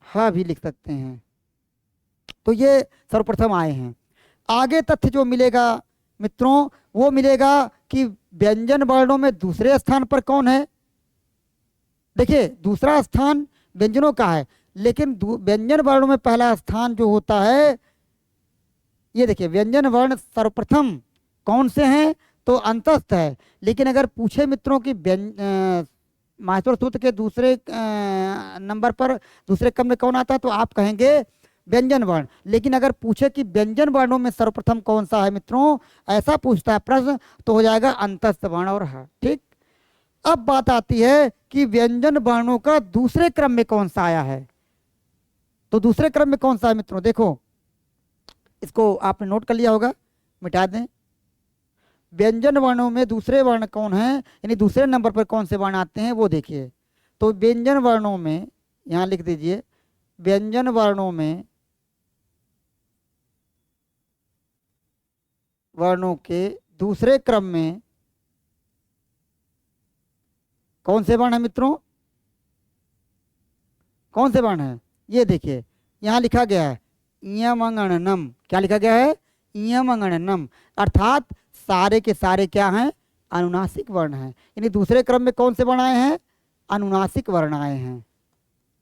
हाँ भी लिख सकते हैं। तो ये सर्वप्रथम आए हैं। आगे तथ्य जो मिलेगा मित्रों, वो मिलेगा कि व्यंजन वर्णों में दूसरे स्थान पर कौन है। देखिए, दूसरा स्थान व्यंजनों का है, लेकिन व्यंजन वर्णों में पहला स्थान जो होता है, ये देखिए, व्यंजन वर्ण सर्वप्रथम कौन से हैं? तो अंतस्थ है। लेकिन अगर पूछे मित्रों की माहेश्वर सूत्र के दूसरे नंबर पर, दूसरे क्रम में कौन आता है, तो आप कहेंगे व्यंजन वर्ण। लेकिन अगर पूछे कि व्यंजन वर्णों में सर्वप्रथम कौन सा है मित्रों, ऐसा पूछता है प्रश्न, तो हो जाएगा अंतस्थ वर्ण और ह। ठीक। अब बात आती है कि व्यंजन वर्णों का दूसरे क्रम में कौन सा आया है। तो दूसरे क्रम में कौन सा है मित्रों, देखो, इसको आपने नोट कर लिया होगा, मिटा दें। व्यंजन वर्णों में दूसरे वर्ण कौन है, यानी दूसरे नंबर पर कौन से वर्ण आते हैं, वो देखिए। तो व्यंजन वर्णों में, यहां लिख दीजिए, व्यंजन वर्णों में, वर्णों के दूसरे क्रम में कौन से वर्ण है मित्रों? कौन से वर्ण है? ये देखिए, यहां लिखा गया है इयमंगणनम। क्या लिखा गया है? इयमंगणनम। अर्थात सारे के सारे क्या हैं? अनुनासिक वर्ण हैं। यानी दूसरे क्रम में कौन से वर्ण आए हैं? अनुनासिक वर्ण आए हैं।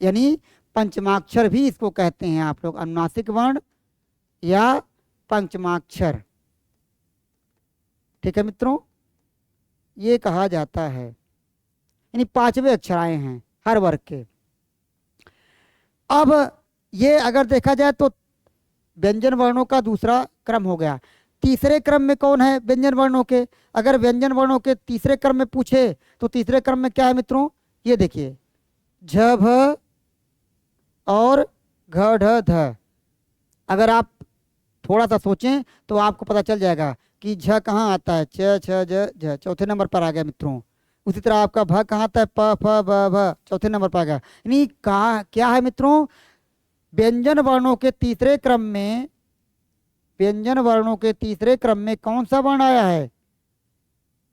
यानी पंचमाक्षर भी इसको कहते हैं आप लोग, अनुनासिक वर्ण या पंचमाक्षर। ठीक है मित्रों, ये कहा जाता है। यानी पांचवें अक्षर आए हैं हर वर्ग के। अब ये अगर देखा जाए तो व्यंजन वर्णों का दूसरा क्रम हो गया। तीसरे क्रम में कौन है व्यंजन वर्णों के? अगर व्यंजन वर्णों के तीसरे क्रम में पूछे तो तीसरे क्रम में क्या है मित्रों? ये देखिए, झ भ और घ ढ ध। अगर आप थोड़ा सा सोचें तो आपको पता चल जाएगा कि झ कहाँ आता है, छ छ ज झ, चौथे नंबर पर आ गया मित्रों। उसी तरह आपका भ कहाँ आता है, प फ ब भ, चौथे नंबर पर आ गया। यानी कहाँ क्या है मित्रों? व्यंजन वर्णों के तीसरे क्रम में, व्यंजन वर्णों के तीसरे क्रम में कौन सा वर्ण आया है?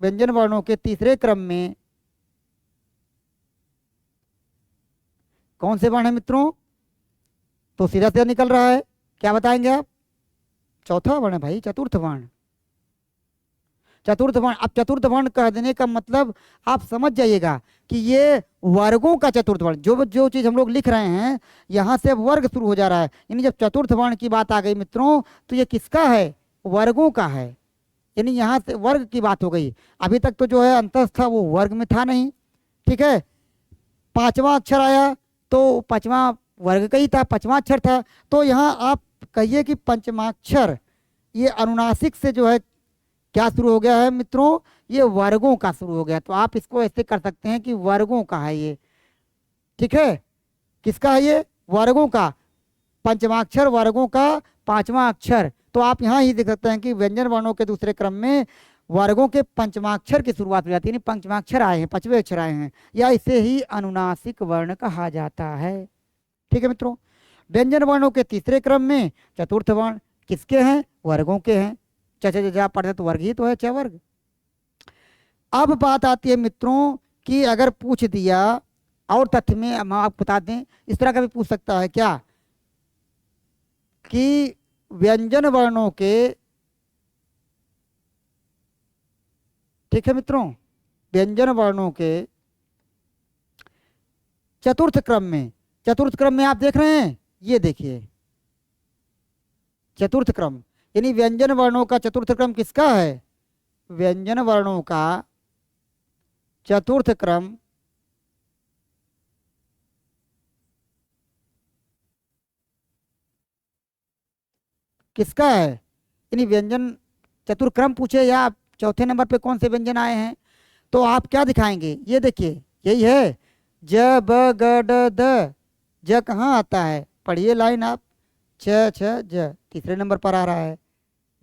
व्यंजन वर्णों के तीसरे क्रम में कौन से वर्ण है मित्रों? तो सीधा सीधा निकल रहा है, क्या बताएंगे आप? चौथा वर्ण है भाई, चतुर्थ वर्ण। चतुर्थ वर्ण। अब चतुर्थ वर्ण कह देने का मतलब आप समझ जाइएगा कि ये वर्गों का चतुर्थ वर्ण, जो जो चीज हम लोग लिख रहे हैं यहां से अब वर्ग शुरू हो जा रहा है। यानी जब चतुर्थ वर्ण की बात आ गई मित्रों, तो ये किसका है? वर्गों का है। यानी यहाँ से वर्ग की बात हो गई। अभी तक तो जो है अंतस्थ था वो वर्ग में था नहीं। ठीक है, पांचवा अक्षर आया तो पांचवा वर्ग का ही था, पांचवा अक्षर था। तो यहाँ आप कहिए कि पंचमाक्षर ये अनुनासिक से जो है क्या शुरू हो गया है मित्रों? ये वर्गों का शुरू हो गया। तो आप इसको ऐसे कर सकते हैं कि वर्गों का है ये। ठीक है, किसका है ये? वर्गों का। पंचमाक्षर वर्गों का पांचवा अक्षर। तो आप यहाँ ही देख सकते हैं कि व्यंजन वर्णों के दूसरे क्रम में वर्गों के पंचमाक्षर की शुरुआत हो जाती है। पंचमाक्षर आए हैं, पांचवें अक्षर आए हैं, या इसे ही अनुनासिक वर्ण कहा जाता है। ठीक है मित्रों, व्यंजन वर्णों के तीसरे क्रम में चतुर्थ वर्ण किसके हैं? वर्गों के हैं। च पढ़ते तो वर्ग ही तो है, च वर्ग। अब बात आती है मित्रों कि अगर पूछ दिया, और तथ्य में हम आपको बता दें, इस तरह का भी पूछ सकता है क्या कि व्यंजन वर्णों के, ठीक है मित्रों, व्यंजन वर्णों के चतुर्थ क्रम में, चतुर्थ क्रम में आप देख रहे हैं, ये देखिए चतुर्थ क्रम, यानी व्यंजन वर्णों का चतुर्थ क्रम किसका है? व्यंजन वर्णों का चतुर्थ क्रम किसका है? यानी व्यंजन चतुर्क्रम पूछे या चौथे नंबर पे कौन से व्यंजन आए हैं, तो आप क्या दिखाएंगे? ये देखिए, यही है, ज ब ग ड द। ज कहाँ आता है? पढ़िए लाइन आप, छ छ ज तीसरे नंबर पर आ रहा है।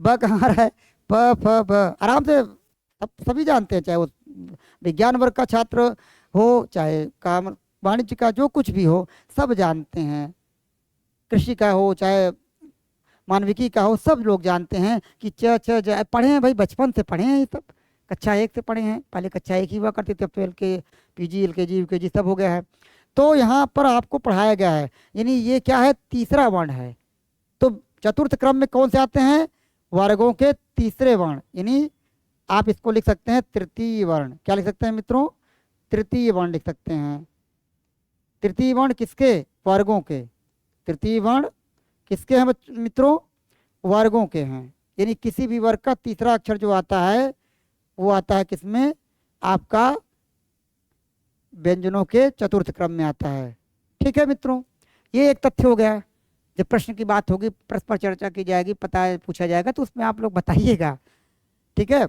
ब कहाँ आ रहा है? प फ ब। आराम से सब सभी जानते हैं, चाहे वो विज्ञान वर्ग का छात्र हो, चाहे काम वाणिज्य का जो कुछ भी हो, सब जानते हैं। कृषि का हो चाहे मानविकी का हो, सब लोग जानते हैं कि च छ ज पढ़े हैं भाई, बचपन से पढ़े हैं ये सब। कक्षा 1 से पढ़े हैं, पहले कक्षा 1 ही हुआ करती थी, अब तो पीजी एलकेजी यूकेजी सब हो गया है। तो यहाँ पर आपको पढ़ाया गया है, यानी ये क्या है, तीसरा वर्ण है। तो चतुर्थ क्रम में कौन से आते हैं, वर्गों के तीसरे वर्ण, यानी आप इसको लिख सकते हैं तृतीय वर्ण। क्या लिख सकते हैं मित्रों, तृतीय वर्ण लिख सकते हैं। तृतीय वर्ण किसके, वर्गों के। तृतीय वर्ण किसके हैं मित्रों, वर्गों के हैं। यानी किसी भी वर्ग का तीसरा अक्षर जो आता है वो आता है किसमें, आपका व्यंजनों के चतुर्थ क्रम में आता है। ठीक है मित्रों, ये एक तथ्य हो गया। जब प्रश्न की बात होगी, परस्पर चर्चा की जाएगी, पता पूछा जाएगा, तो उसमें आप लोग बताइएगा। ठीक है,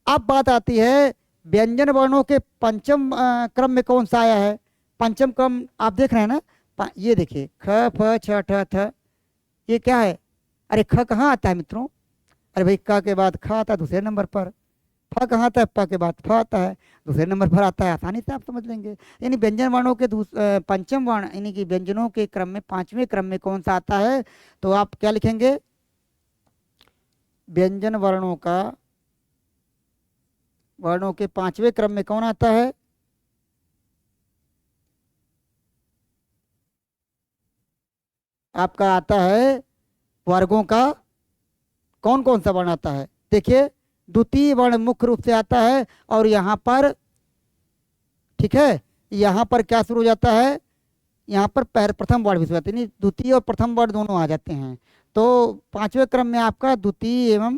अब बात आती है व्यंजन वर्णों के पंचम क्रम में कौन सा आया है। पंचम क्रम आप देख रहे हैं ना, ये देखिए ख फ छ ठ थ, ये क्या है, अरे ख कहाँ आता है मित्रों, अरे भाई क के बाद ख आता है दूसरे नंबर पर, फ कहाँ आता है, प के बाद फ आता है दूसरे नंबर पर आता है। आसानी से आप समझ लेंगे। यानी व्यंजन वर्णों के पंचम वर्ण, यानी कि व्यंजनों के क्रम में पांचवें क्रम में कौन सा आता है, तो आप क्या लिखेंगे, व्यंजन वर्णों के पांचवें क्रम में कौन आता है, आपका आता है वर्गों का कौन कौन सा वर्ण आता है। देखिए द्वितीय वर्ण मुख्य रूप से आता है, और यहाँ पर, ठीक है, यहाँ पर क्या शुरू हो जाता है, यहाँ पर प्रथम वर्ण भी शुरू होता है, यानी द्वितीय और प्रथम वर्ण दोनों आ जाते हैं। तो पांचवें क्रम में आपका द्वितीय एवं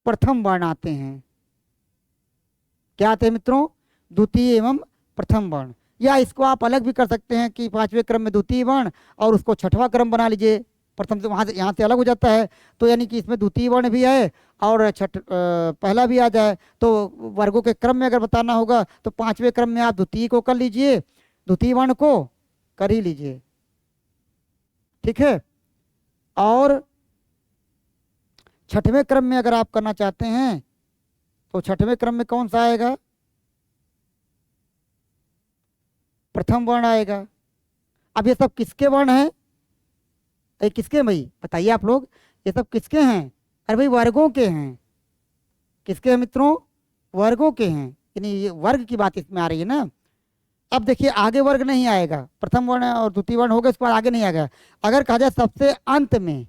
प्रथम वर्ण आते हैं। क्या आते हैं मित्रों, द्वितीय एवं प्रथम वर्ण। या इसको आप अलग भी कर सकते हैं कि पांचवें क्रम में द्वितीय वर्ण और उसको छठवां क्रम बना लीजिए, प्रथम से वहां से यहाँ से अलग हो जाता है। तो यानी कि इसमें द्वितीय वर्ण भी है और पहला भी आ जाए। तो वर्गों के क्रम में अगर बताना होगा तो पांचवें क्रम में आप द्वितीय को कर लीजिए, द्वितीय वर्ण को कर ही लीजिए। ठीक है, और छठवें क्रम में अगर आप करना चाहते हैं तो छठवें क्रम में कौन सा आएगा, प्रथम वर्ण आएगा। अब ये सब किसके वर्ण हैं, ये किसके भाई बताइए आप लोग, ये सब किसके हैं, अरे भाई वर्गों के हैं। किसके हैं मित्रों, वर्गों के हैं, यानी ये वर्ग की बात इसमें आ रही है ना। अब देखिए आगे वर्ग नहीं आएगा, प्रथम वर्ण और द्वितीय वर्ण हो गए, उसके बाद आगे नहीं आएगा। अगर कहा जाए सबसे अंत में,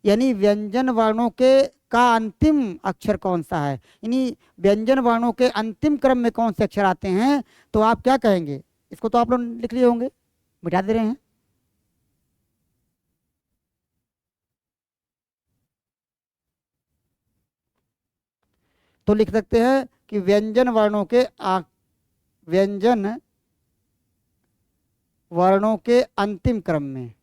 यानी व्यंजन वर्णों के का अंतिम अक्षर कौन सा है, यानी व्यंजन वर्णों के अंतिम क्रम में कौन से अक्षर आते हैं, तो आप क्या कहेंगे। इसको तो आप लोग लिख लिए होंगे, मिटा दे रहे हैं। तो लिख सकते हैं कि व्यंजन वर्णों के अंतिम क्रम में,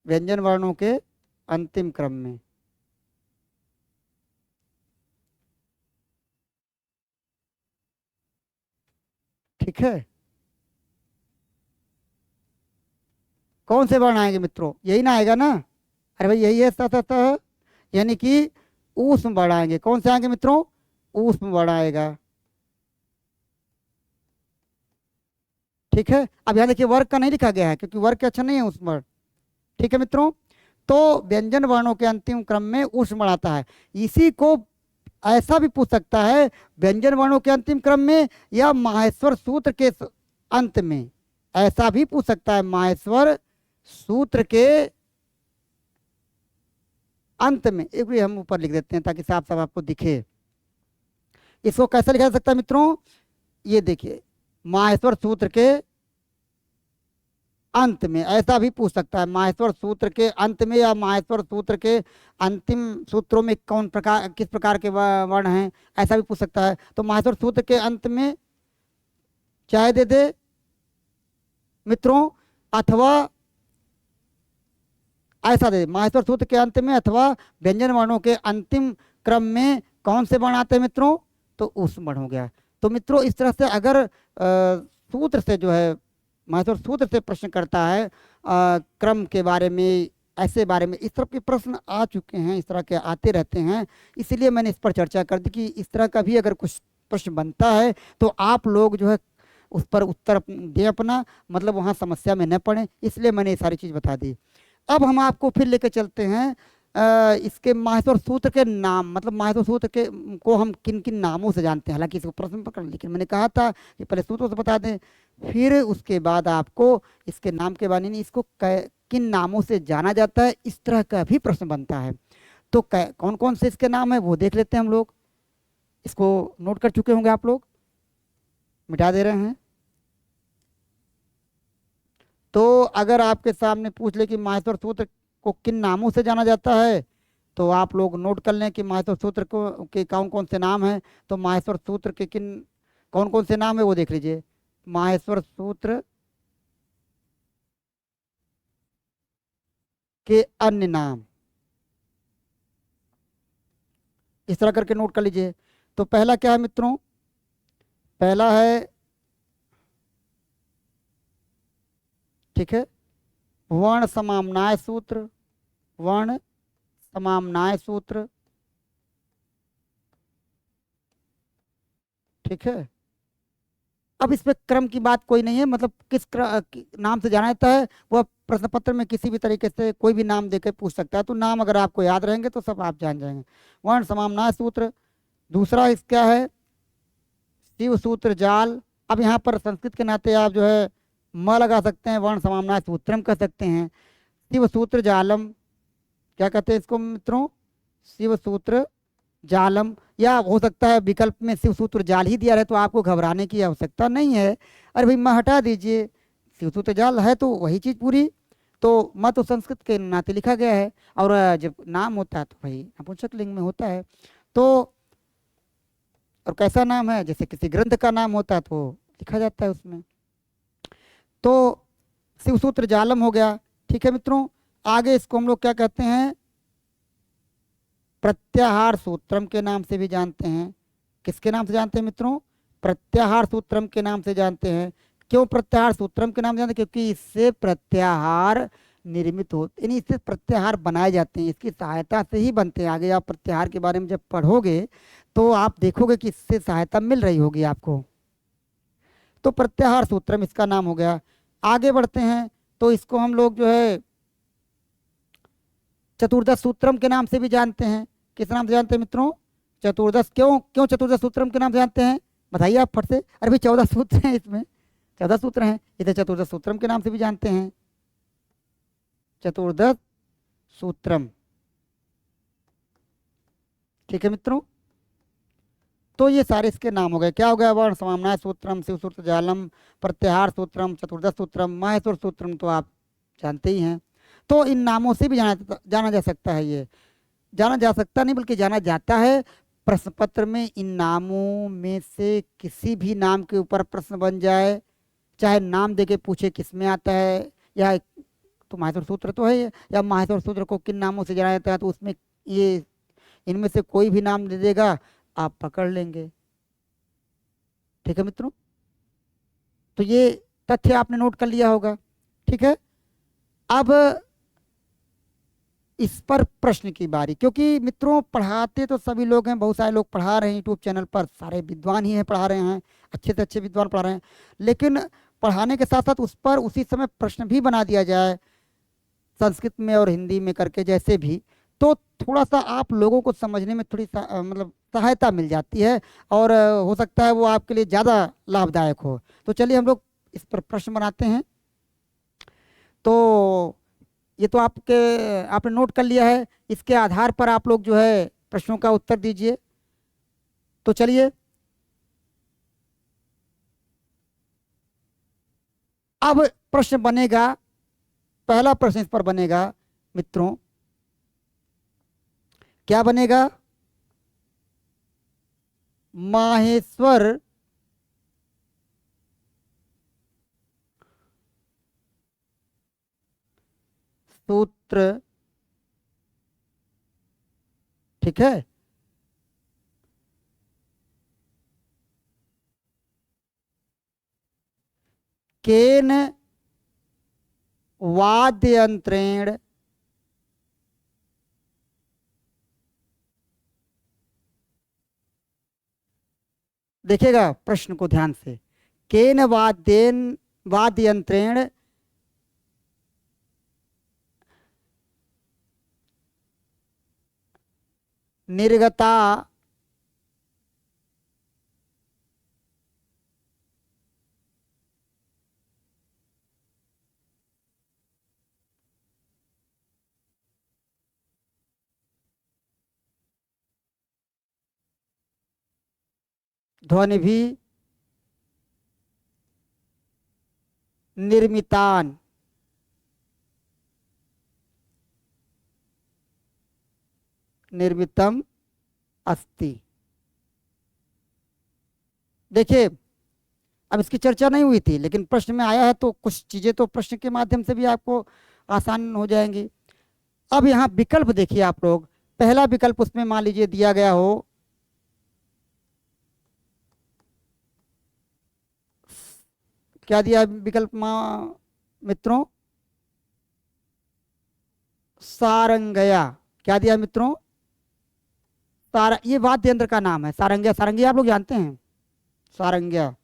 व्यंजन वर्णों के अंतिम क्रम में। ठीक है, कौन से वर्ण आएंगे मित्रों, यही ना आएगा ना, अरे भाई यही है सतत, यानी कि ऊष्म वर्ण आएंगे। कौन से आएंगे मित्रों, ऊष्म वर्ण आएगा। ठीक है, अब यहाँ देखिए वर्ग का नहीं लिखा गया है क्योंकि वर्ग का अच्छा नहीं है ऊष्म वर्ण। ठीक है मित्रों, तो व्यंजन वर्णों के अंतिम क्रम में ऊष्म वर्ण आता है। इसी को ऐसा भी पूछ सकता है, व्यंजन वर्णों के अंतिम क्रम में या माहेश्वर सूत्र के अंत में, ऐसा भी पूछ सकता है। माहेश्वर सूत्र के अंत में, एक भी हम ऊपर लिख देते हैं ताकि साफ साफ आपको दिखे। इसको कैसे लिखा जा सकता है मित्रों, ये देखिए माहेश्वर सूत्र के अंत में, ऐसा भी पूछ सकता है। माहेश्वर सूत्र के अंत में या माहेश्वर सूत्र के अंतिम सूत्रों में कौन प्रकार, किस प्रकार के वर्ण हैं, ऐसा भी पूछ सकता है। तो माहेश्वर सूत्र के अंत में चाहे दे दे मित्रों, अथवा ऐसा दे, माहेश्वर सूत्र के अंत में अथवा व्यंजन वर्णों के अंतिम क्रम में कौन से वर्ण आते हैं मित्रों, तो ऊष्म वर्ण हो गया। तो मित्रों इस तरह से अगर सूत्र से जो है, माहेश्वर सूत्र से प्रश्न करता है क्रम के बारे में, ऐसे बारे में इस तरह के प्रश्न आ चुके हैं, इस तरह के आते रहते हैं, इसलिए मैंने इस पर चर्चा कर दी कि इस तरह का भी अगर कुछ प्रश्न बनता है तो आप लोग जो है उस पर उत्तर दें अपना, मतलब वहाँ समस्या में न पड़े, इसलिए मैंने ये सारी चीज़ बता दी। अब हम आपको फिर लेके चलते हैं इसके माहेश्वर सूत्र के नाम, मतलब माहेश्वर सूत्र के को हम किन किन नामों से जानते हैं। हालांकि इसको प्रश्न पकड़, लेकिन मैंने कहा था कि पहले सूत्रों से बता दें, फिर उसके बाद आपको इसके नाम के बारे में, इसको किन नामों से जाना जाता है, इस तरह का भी प्रश्न बनता है। तो कौन कौन से इसके नाम है वो देख लेते हैं हम लोग। इसको नोट कर चुके होंगे आप लोग, मिटा दे रहे हैं। तो अगर आपके सामने पूछ ले कि माहेश्वर सूत्र को किन नामों से जाना जाता है, तो आप लोग नोट कर लें कि माहेश्वर सूत्र को के कौन कौन से नाम हैं। तो माहेश्वर सूत्र के किन कौन कौन से नाम है वो देख लीजिए। माहेश्वर सूत्र के अन्य नाम, इस तरह करके नोट कर लीजिए। तो पहला क्या है मित्रों, पहला है, ठीक है, वर्ण समाम्नाय सूत्र, वर्ण समाम्नाय सूत्र, ठीक है। अब इसमें क्रम की बात कोई नहीं है, मतलब नाम से जाना जाता है वह प्रश्न पत्र में किसी भी तरीके से कोई भी नाम देकर पूछ सकता है, तो नाम अगर आपको याद रहेंगे तो सब आप जान जाएंगे। वर्ण समाम्नाय सूत्र। दूसरा इस क्या है, शिव सूत्र जाल। अब यहाँ पर संस्कृत के नाते आप जो है म लगा सकते हैं, वर्ण समाम्नाय सूत्रम कह सकते हैं। शिव सूत्र जालम, क्या कहते हैं इसको मित्रों, शिव सूत्र जालम, या हो सकता है विकल्प में शिव सूत्र जाल ही दिया रहे, तो आपको घबराने की आवश्यकता नहीं है। अरे भाई म हटा दीजिए, शिव सूत्र जाल है तो वही चीज़ पूरी। तो म तो संस्कृत के नाते लिखा गया है, और जब नाम होता है तो भाई नपुंसक लिंग में होता है। तो और कैसा नाम है, जैसे किसी ग्रंथ का नाम होता है तो लिखा जाता है उसमें। तो शिव सूत्र जालम हो गया, ठीक है मित्रों। आगे इसको हम लोग क्या कहते हैं, प्रत्याहार सूत्रम के नाम से भी जानते हैं। किसके नाम से जानते हैं मित्रों, प्रत्याहार सूत्रम के नाम से जानते हैं। क्यों प्रत्याहार सूत्रम के नाम से जानते हैं, क्योंकि इससे प्रत्याहार निर्मित हो, यानी इससे प्रत्याहार बनाए जाते हैं, इसकी सहायता से ही बनते हैं। आगे आप प्रत्याहार के बारे में जब पढ़ोगे तो आप देखोगे कि इससे सहायता मिल रही होगी आपको। तो प्रत्याहार सूत्रम इसका नाम हो गया। आगे बढ़ते हैं तो इसको हम लोग जो है चतुर्दश सूत्रम के नाम से भी जानते हैं। किस नाम से जानते हैं मित्रों, चतुर्दश। क्यों क्यों चतुर्दश सूत्रम के नाम से जानते हैं, बताइए आप फट से। अरे भाई 14 सूत्र हैं इसमें, 14 सूत्र हैं, इधर चतुर्दश सूत्रम के नाम से भी जानते हैं, चतुर्दश सूत्रम, ठीक है मित्रों। तो ये सारे इसके नाम हो गए। क्या हो गया, वर्ण समाम्नाय सूत्रम, शिव सूत्र जालम, प्रत्याहार सूत्रम, चतुर्दश सूत्रम, माहेश्वर सूत्रम, तो आप जानते ही हैं। तो इन नामों से भी जाना जा सकता है, ये जाना जा सकता नहीं बल्कि जाना जाता है। प्रश्न पत्र में इन नामों में से किसी भी नाम के ऊपर प्रश्न बन जाए, चाहे नाम देके पूछे किस में आता है, या तो माहेश्वर सूत्र तो है ये, या माहेश्वर सूत्र को किन नामों से जाना जाता है, तो उसमें ये इनमें से कोई भी नाम दे देगा, आप पकड़ लेंगे, ठीक है मित्रों। तो ये तथ्य आपने नोट कर लिया होगा, ठीक है। अब इस पर प्रश्न की बारी, क्योंकि मित्रों पढ़ाते तो सभी लोग हैं, बहुत सारे लोग पढ़ा रहे हैं यूट्यूब चैनल पर, सारे विद्वान ही हैं पढ़ा रहे हैं, अच्छे से अच्छे विद्वान पढ़ा रहे हैं, लेकिन पढ़ाने के साथ साथ उस पर उसी समय प्रश्न भी बना दिया जाए, संस्कृत में और हिंदी में करके जैसे भी, तो थोड़ा सा आप लोगों को समझने में थोड़ी मतलब सहायता मिल जाती है, और हो सकता है वो आपके लिए ज़्यादा लाभदायक हो। तो चलिए हम लोग इस पर प्रश्न बनाते हैं। तो ये तो आपने नोट कर लिया है, इसके आधार पर आप लोग जो है प्रश्नों का उत्तर दीजिए। तो चलिए अब प्रश्न बनेगा, पहला प्रश्न इस पर बनेगा मित्रों, क्या बनेगा, माहेश्वर सूत्र, ठीक है, केन वाद्य यंत्रेण देखिएगा प्रश्न को ध्यान से। केन वाद्येन वाद्य यंत्रेण निर्गता ध्वनि भी निर्मितान निर्मितम अस्ति। देखिए, अब इसकी चर्चा नहीं हुई थी लेकिन प्रश्न में आया है तो कुछ चीजें तो प्रश्न के माध्यम से भी आपको आसान हो जाएंगी। अब यहाँ विकल्प देखिए आप लोग। पहला विकल्प उसमें मान लीजिए दिया गया हो क्या दिया है विकल्प मित्रों? सारंगया। क्या दिया मित्रों? ये वाद्य यंत्र का नाम है सारंगिया। सारंगिया आप लोग जानते हैं? सारंगिया।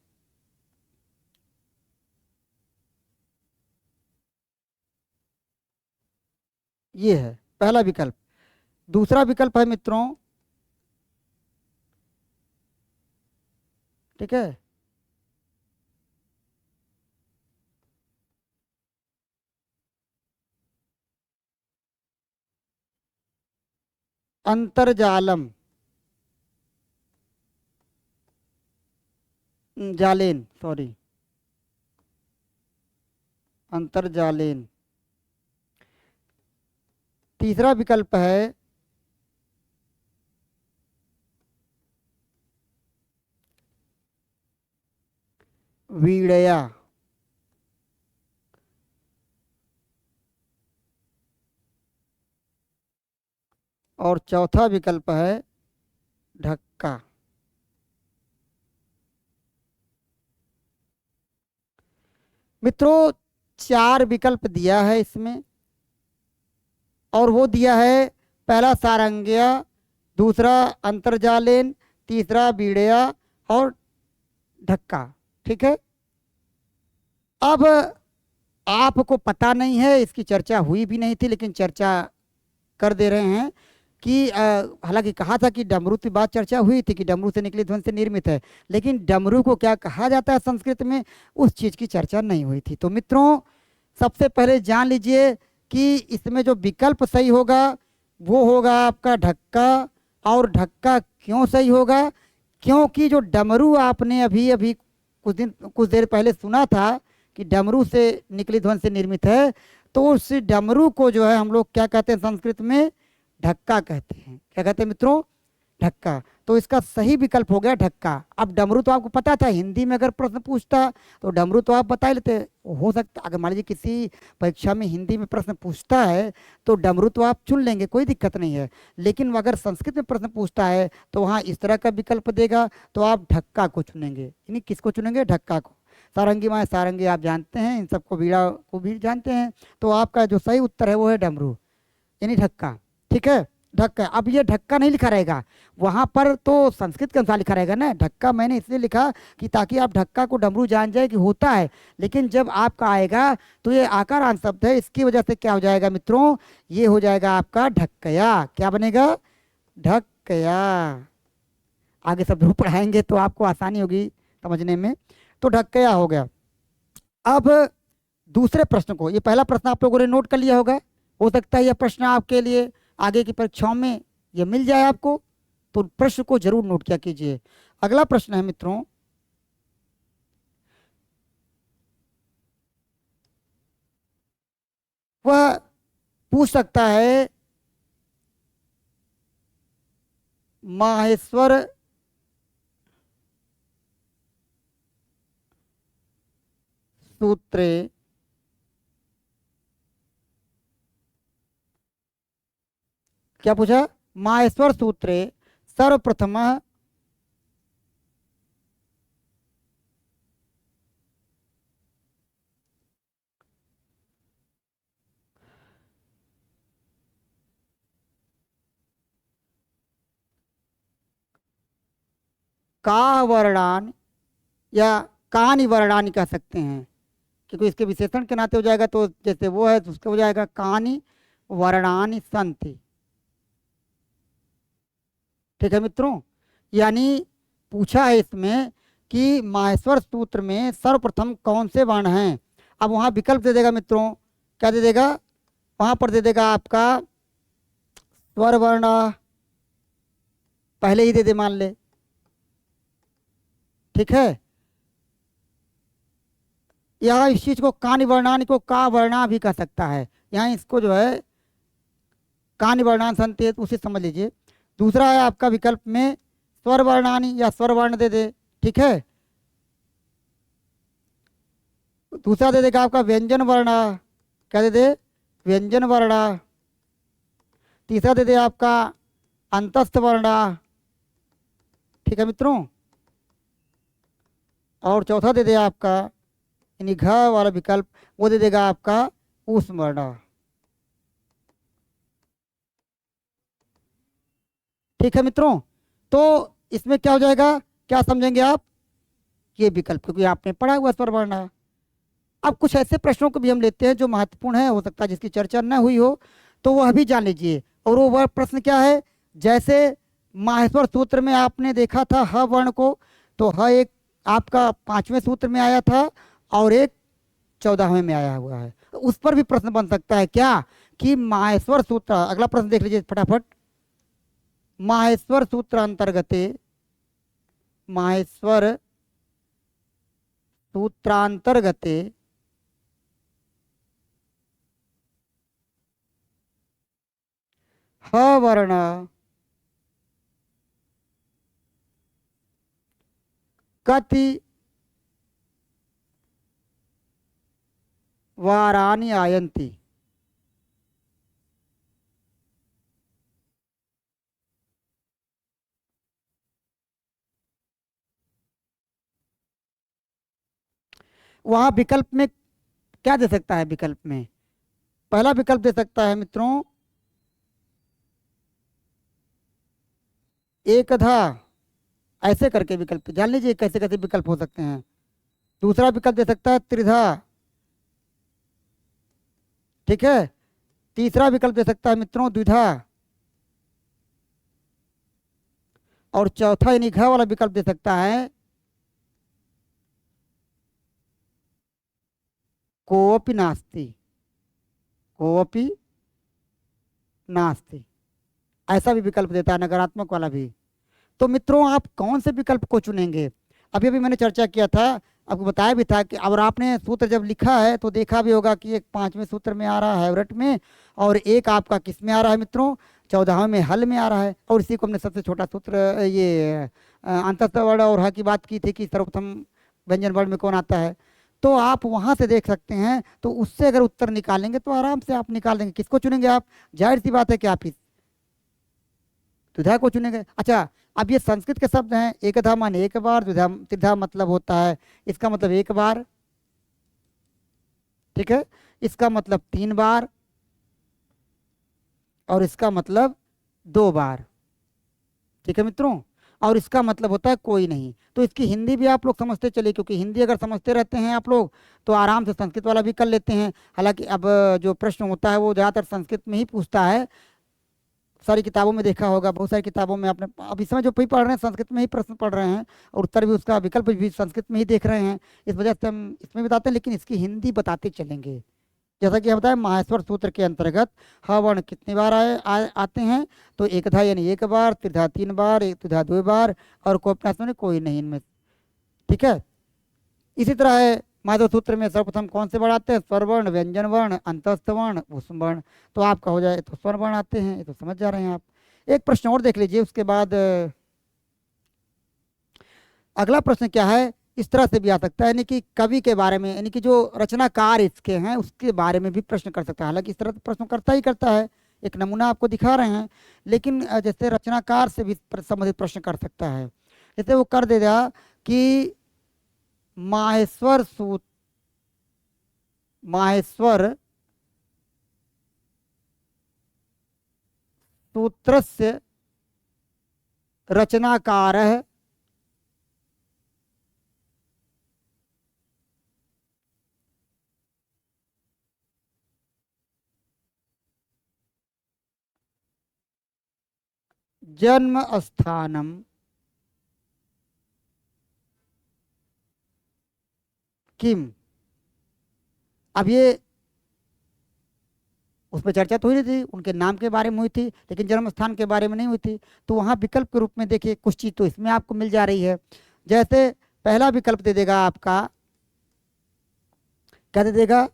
ये है पहला विकल्प। दूसरा विकल्प है मित्रों, ठीक है, अंतरजालम जालेन, सॉरी, अंतरजालेन। तीसरा विकल्प है वीड़या। और चौथा विकल्प है ढक्का। मित्रों, चार विकल्प दिया है इसमें और वो दिया है पहला सारंगिया, दूसरा अंतरजालेन, तीसरा बीड़या और ढक्का। ठीक है। अब आपको पता नहीं है, इसकी चर्चा हुई भी नहीं थी लेकिन चर्चा कर दे रहे हैं कि हालांकि कहा था कि डमरू की बात चर्चा हुई थी कि डमरू से निकली ध्वनि से निर्मित है, लेकिन डमरू को क्या कहा जाता है संस्कृत में, उस चीज की चर्चा नहीं हुई थी। तो मित्रों, सबसे पहले जान लीजिए कि इसमें जो विकल्प सही होगा वो होगा आपका ढक्का। और ढक्का क्यों सही होगा? क्योंकि जो डमरू आपने अभी अभी कुछ देर पहले सुना था कि डमरू से निकली ध्वनि से निर्मित है, तो उस डमरू को जो है हम लोग क्या कहते हैं संस्कृत में? ढक्का कहते हैं। क्या कहते हैं मित्रों? ढक्का। तो इसका सही विकल्प हो गया ढक्का। अब डमरू तो आपको पता था, हिंदी में अगर प्रश्न पूछता तो डमरू तो आप बता ही लेते। हो सकता अगर मान लीजिए किसी परीक्षा में हिंदी में प्रश्न पूछता है तो डमरू तो आप चुन लेंगे, कोई दिक्कत नहीं है। लेकिन अगर संस्कृत में प्रश्न पूछता है तो वहाँ इस तरह का विकल्प देगा तो आप ढक्का को चुनेंगे। यानी किसको चुनेंगे? ढक्का को। सारंगी माए सारंगी आप जानते हैं, इन सबको बीड़ा को भी जानते हैं। तो आपका जो सही उत्तर है वो है डमरू, यानी ढक्का। ठीक है, ढक्का। अब ये ढक्का नहीं लिखा रहेगा, वहां पर तो संस्कृत के अनुसार लिखा रहेगा ना। ढक्का मैंने इसलिए लिखा कि ताकि आप ढक्का को डमरू जान जाए कि होता है, लेकिन जब आपका आएगा तो ये आकारांत शब्द है, इसकी वजह से क्या हो जाएगा मित्रों? ये हो जाएगा आपका ढक्कया। क्या बनेगा? ढक्कया। आगे सब जरूर पढ़ाएंगे तो आपको आसानी होगी समझने में। तो ढक्कया हो गया। अब दूसरे प्रश्न को, ये पहला प्रश्न आप लोगों ने नोट कर लिया होगा, हो सकता है यह प्रश्न आपके लिए आगे की परीक्षाओं में यह मिल जाए आपको, तो प्रश्न को जरूर नोट किया कीजिए। अगला प्रश्न है मित्रों, वह पूछ सकता है माहेश्वर सूत्रे क्या पूछा? माहेश्वर सूत्रे सर्वप्रथम का वर्णान या कानि वर्णानि कह सकते हैं, क्योंकि इसके विशेषण के नाते हो जाएगा, तो जैसे वो है तो उसका हो जाएगा कानि वर्णानि सन्ति। ठीक है मित्रों, यानी पूछा है इसमें कि माहेश्वर सूत्र में सर्वप्रथम कौन से वर्ण हैं। अब वहाँ विकल्प दे देगा मित्रों, क्या दे देगा, वहाँ पर दे देगा आपका स्वर वर्ण, पहले ही दे दे मान ले, ठीक है। यहाँ इस चीज को कानि वर्णानि को का वर्णा भी कह सकता है, यहाँ इसको जो है कानि वर्णान संति उसे समझ लीजिए। दूसरा है आपका विकल्प में स्वर वर्णानि या स्वर वर्ण दे दे, ठीक है। दूसरा दे देगा आपका व्यंजन वर्ण, क्या दे दे, व्यंजन वर्ण। तीसरा दे दे आपका अंतस्थ वर्ण, ठीक है मित्रों। और चौथा दे दे आपका यानी घ वाला विकल्प, वो दे देगा आपका ऊष्म वर्ण, ठीक है मित्रों। तो इसमें क्या हो जाएगा, क्या समझेंगे आप, ये विकल्प क्योंकि आपने पढ़ा हुआ स्वर वर्ण। अब कुछ ऐसे प्रश्नों को भी हम लेते हैं जो महत्वपूर्ण है, हो सकता है जिसकी चर्चा न हुई हो, तो वह भी जान लीजिए। और वो वह प्रश्न क्या है, जैसे माहेश्वर सूत्र में आपने देखा था ह वर्ण को, तो ह एक आपका 5वें सूत्र में आया था और एक 14वें में आया हुआ है, तो उस पर भी प्रश्न बन सकता है क्या, कि माहेश्वर सूत्र, अगला प्रश्न देख लीजिए फटाफट। माहेश्वर सूत्र अंतर्गते, माहेश्वर सूत्रांतर्गते ह वर्ण कति वारानि आयन्ति। वहां विकल्प में क्या दे सकता है, विकल्प में पहला विकल्प दे सकता है मित्रों एकधा, ऐसे करके विकल्प जान लीजिए कैसे कैसे विकल्प हो सकते हैं। दूसरा विकल्प दे सकता है त्रिधा, ठीक है। तीसरा विकल्प दे सकता है मित्रों द्विधा, और चौथा यानी घ वाला विकल्प दे सकता है कोपि नास्ति, कोपि नास्ति, ऐसा भी विकल्प देता है, नकारात्मक वाला भी। तो मित्रों आप कौन से विकल्प को चुनेंगे, अभी अभी मैंने चर्चा किया था, आपको बताया भी था कि अगर आपने सूत्र जब लिखा है तो देखा भी होगा कि एक 5वें सूत्र में आ रहा है हैवरट में, और एक आपका किस में आ रहा है मित्रों, 14वें में हल में आ रहा है। और इसी को हमने सबसे छोटा सूत्र ये अंतस्थ वर्ण और ह की बात की थी कि सर्वप्रथम व्यंजन वर्ण में कौन आता है। तो आप वहां से देख सकते हैं, तो उससे अगर उत्तर निकालेंगे तो आराम से आप निकाल देंगे। किसको चुनेंगे आप, जाहिर सी बात है कि आप इस द्विधा को चुनेंगे। अच्छा, अब ये संस्कृत के शब्द हैं, एकधा माने एक बार, द्विधा त्रिधा मतलब होता है इसका मतलब एक बार, ठीक है, इसका मतलब 3 बार, और इसका मतलब 2 बार, ठीक है मित्रों। और इसका मतलब होता है कोई नहीं। तो इसकी हिंदी भी आप लोग समझते चलिए, क्योंकि हिंदी अगर समझते रहते हैं आप लोग तो आराम से संस्कृत वाला भी कर लेते हैं। हालांकि अब जो प्रश्न होता है वो ज़्यादातर संस्कृत में ही पूछता है, सारी किताबों में देखा होगा, बहुत सारी किताबों में आपने अब इस समय जो भी पढ़ रहे हैं संस्कृत में ही प्रश्न पढ़ रहे हैं, और उत्तर भी उसका विकल्प भी संस्कृत में ही देख रहे हैं। इस वजह से हम इसमें बताते हैं, लेकिन इसकी हिंदी बताते चलेंगे। जैसा कि हम बताएं माहेश्वर सूत्र के अंतर्गत ह वर्ण कितनी बार आते हैं, तो एकधा यानी एक बार, त्रिधा 3 बार, एक त्रिधा 2 बार, और कोपनाश में कोई नहीं इनमें, ठीक है। इसी तरह है माधव सूत्र में सर्वप्रथम कौन से वर्ण आते हैं, स्वर वर्ण, व्यंजन वर्ण, अंतस्थ वर्ण, ऊष्म वर्ण। तो आपका हो जाए तो स्वर वर्ण आते हैं, ये तो समझ जा रहे हैं आप। एक प्रश्न और देख लीजिए, उसके बाद अगला प्रश्न क्या है, इस तरह से भी आ सकता है, यानी कि कवि के बारे में, यानी कि जो रचनाकार इसके हैं उसके बारे में भी प्रश्न कर सकता है। हालांकि इस तरह से प्रश्न करता ही करता है, एक नमूना आपको दिखा रहे हैं, लेकिन जैसे रचनाकार से भी संबंधित प्रश्न कर सकता है। जैसे वो कर देगा कि माहेश्वर सूत्र, माहेश्वर सूत्रस्य रचनाकारः जन्म स्थानम किम। अब ये उसमें चर्चा तो हुई नहीं थी, उनके नाम के बारे में हुई थी, लेकिन जन्म स्थान के बारे में नहीं हुई थी। तो वहाँ विकल्प के रूप में देखिए कुछ चीज़ तो इसमें आपको मिल जा रही है। जैसे पहला विकल्प दे देगा आपका, क्या दे देगा,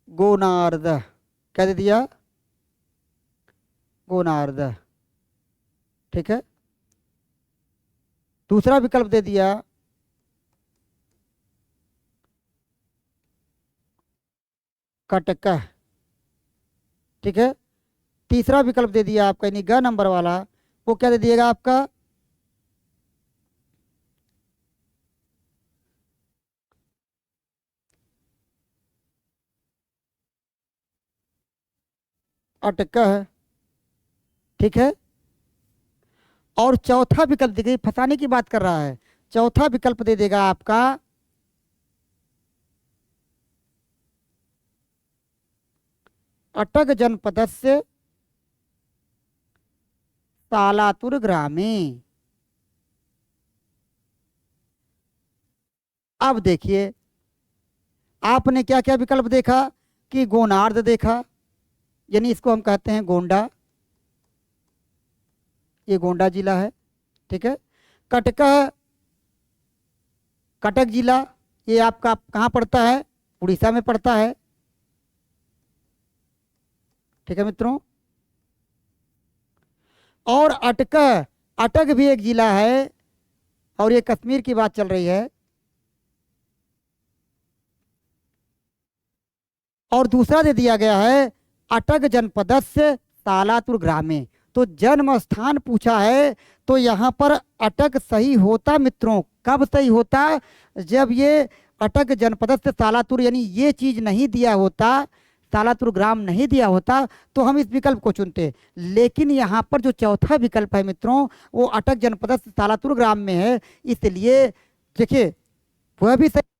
गोनार्द। क्या दे दिया, गोनार्द। ठीक है। दूसरा विकल्प दे दिया कटक। ठीक है। तीसरा विकल्प दे दिया आपका, यानी ग नंबर वाला, वो क्या दे दिएगा आपका, अटक है। ठीक है। और चौथा विकल्प देखिए, फंसाने की बात कर रहा है। चौथा विकल्प दे देगा आपका अटक जनपदस्य तालातुर ग्रामे। अब देखिए आपने क्या क्या विकल्प देखा, कि गोनार्द देखा, यानी इसको हम कहते हैं गोंडा, ये गोंडा जिला है। ठीक है। कटक, कटक जिला, ये आपका कहाँ पड़ता है, उड़ीसा में पड़ता है। ठीक है मित्रों। और अटक, अटक भी एक जिला है, और ये कश्मीर की बात चल रही है। और दूसरा दे दिया गया है अटक जनपदस्य तालातुर ग्रामे। तो जन्म स्थान पूछा है, तो यहाँ पर अटक सही होता मित्रों। कब सही होता, जब ये अटक जनपदस्य तालातुर यानी ये चीज नहीं दिया होता, तालातुर ग्राम नहीं दिया होता, तो हम इस विकल्प को चुनते। लेकिन यहाँ पर जो चौथा विकल्प है मित्रों, वो अटक जनपदस्य तालातुर ग्राम में है, इसलिए देखिए वह भी सही।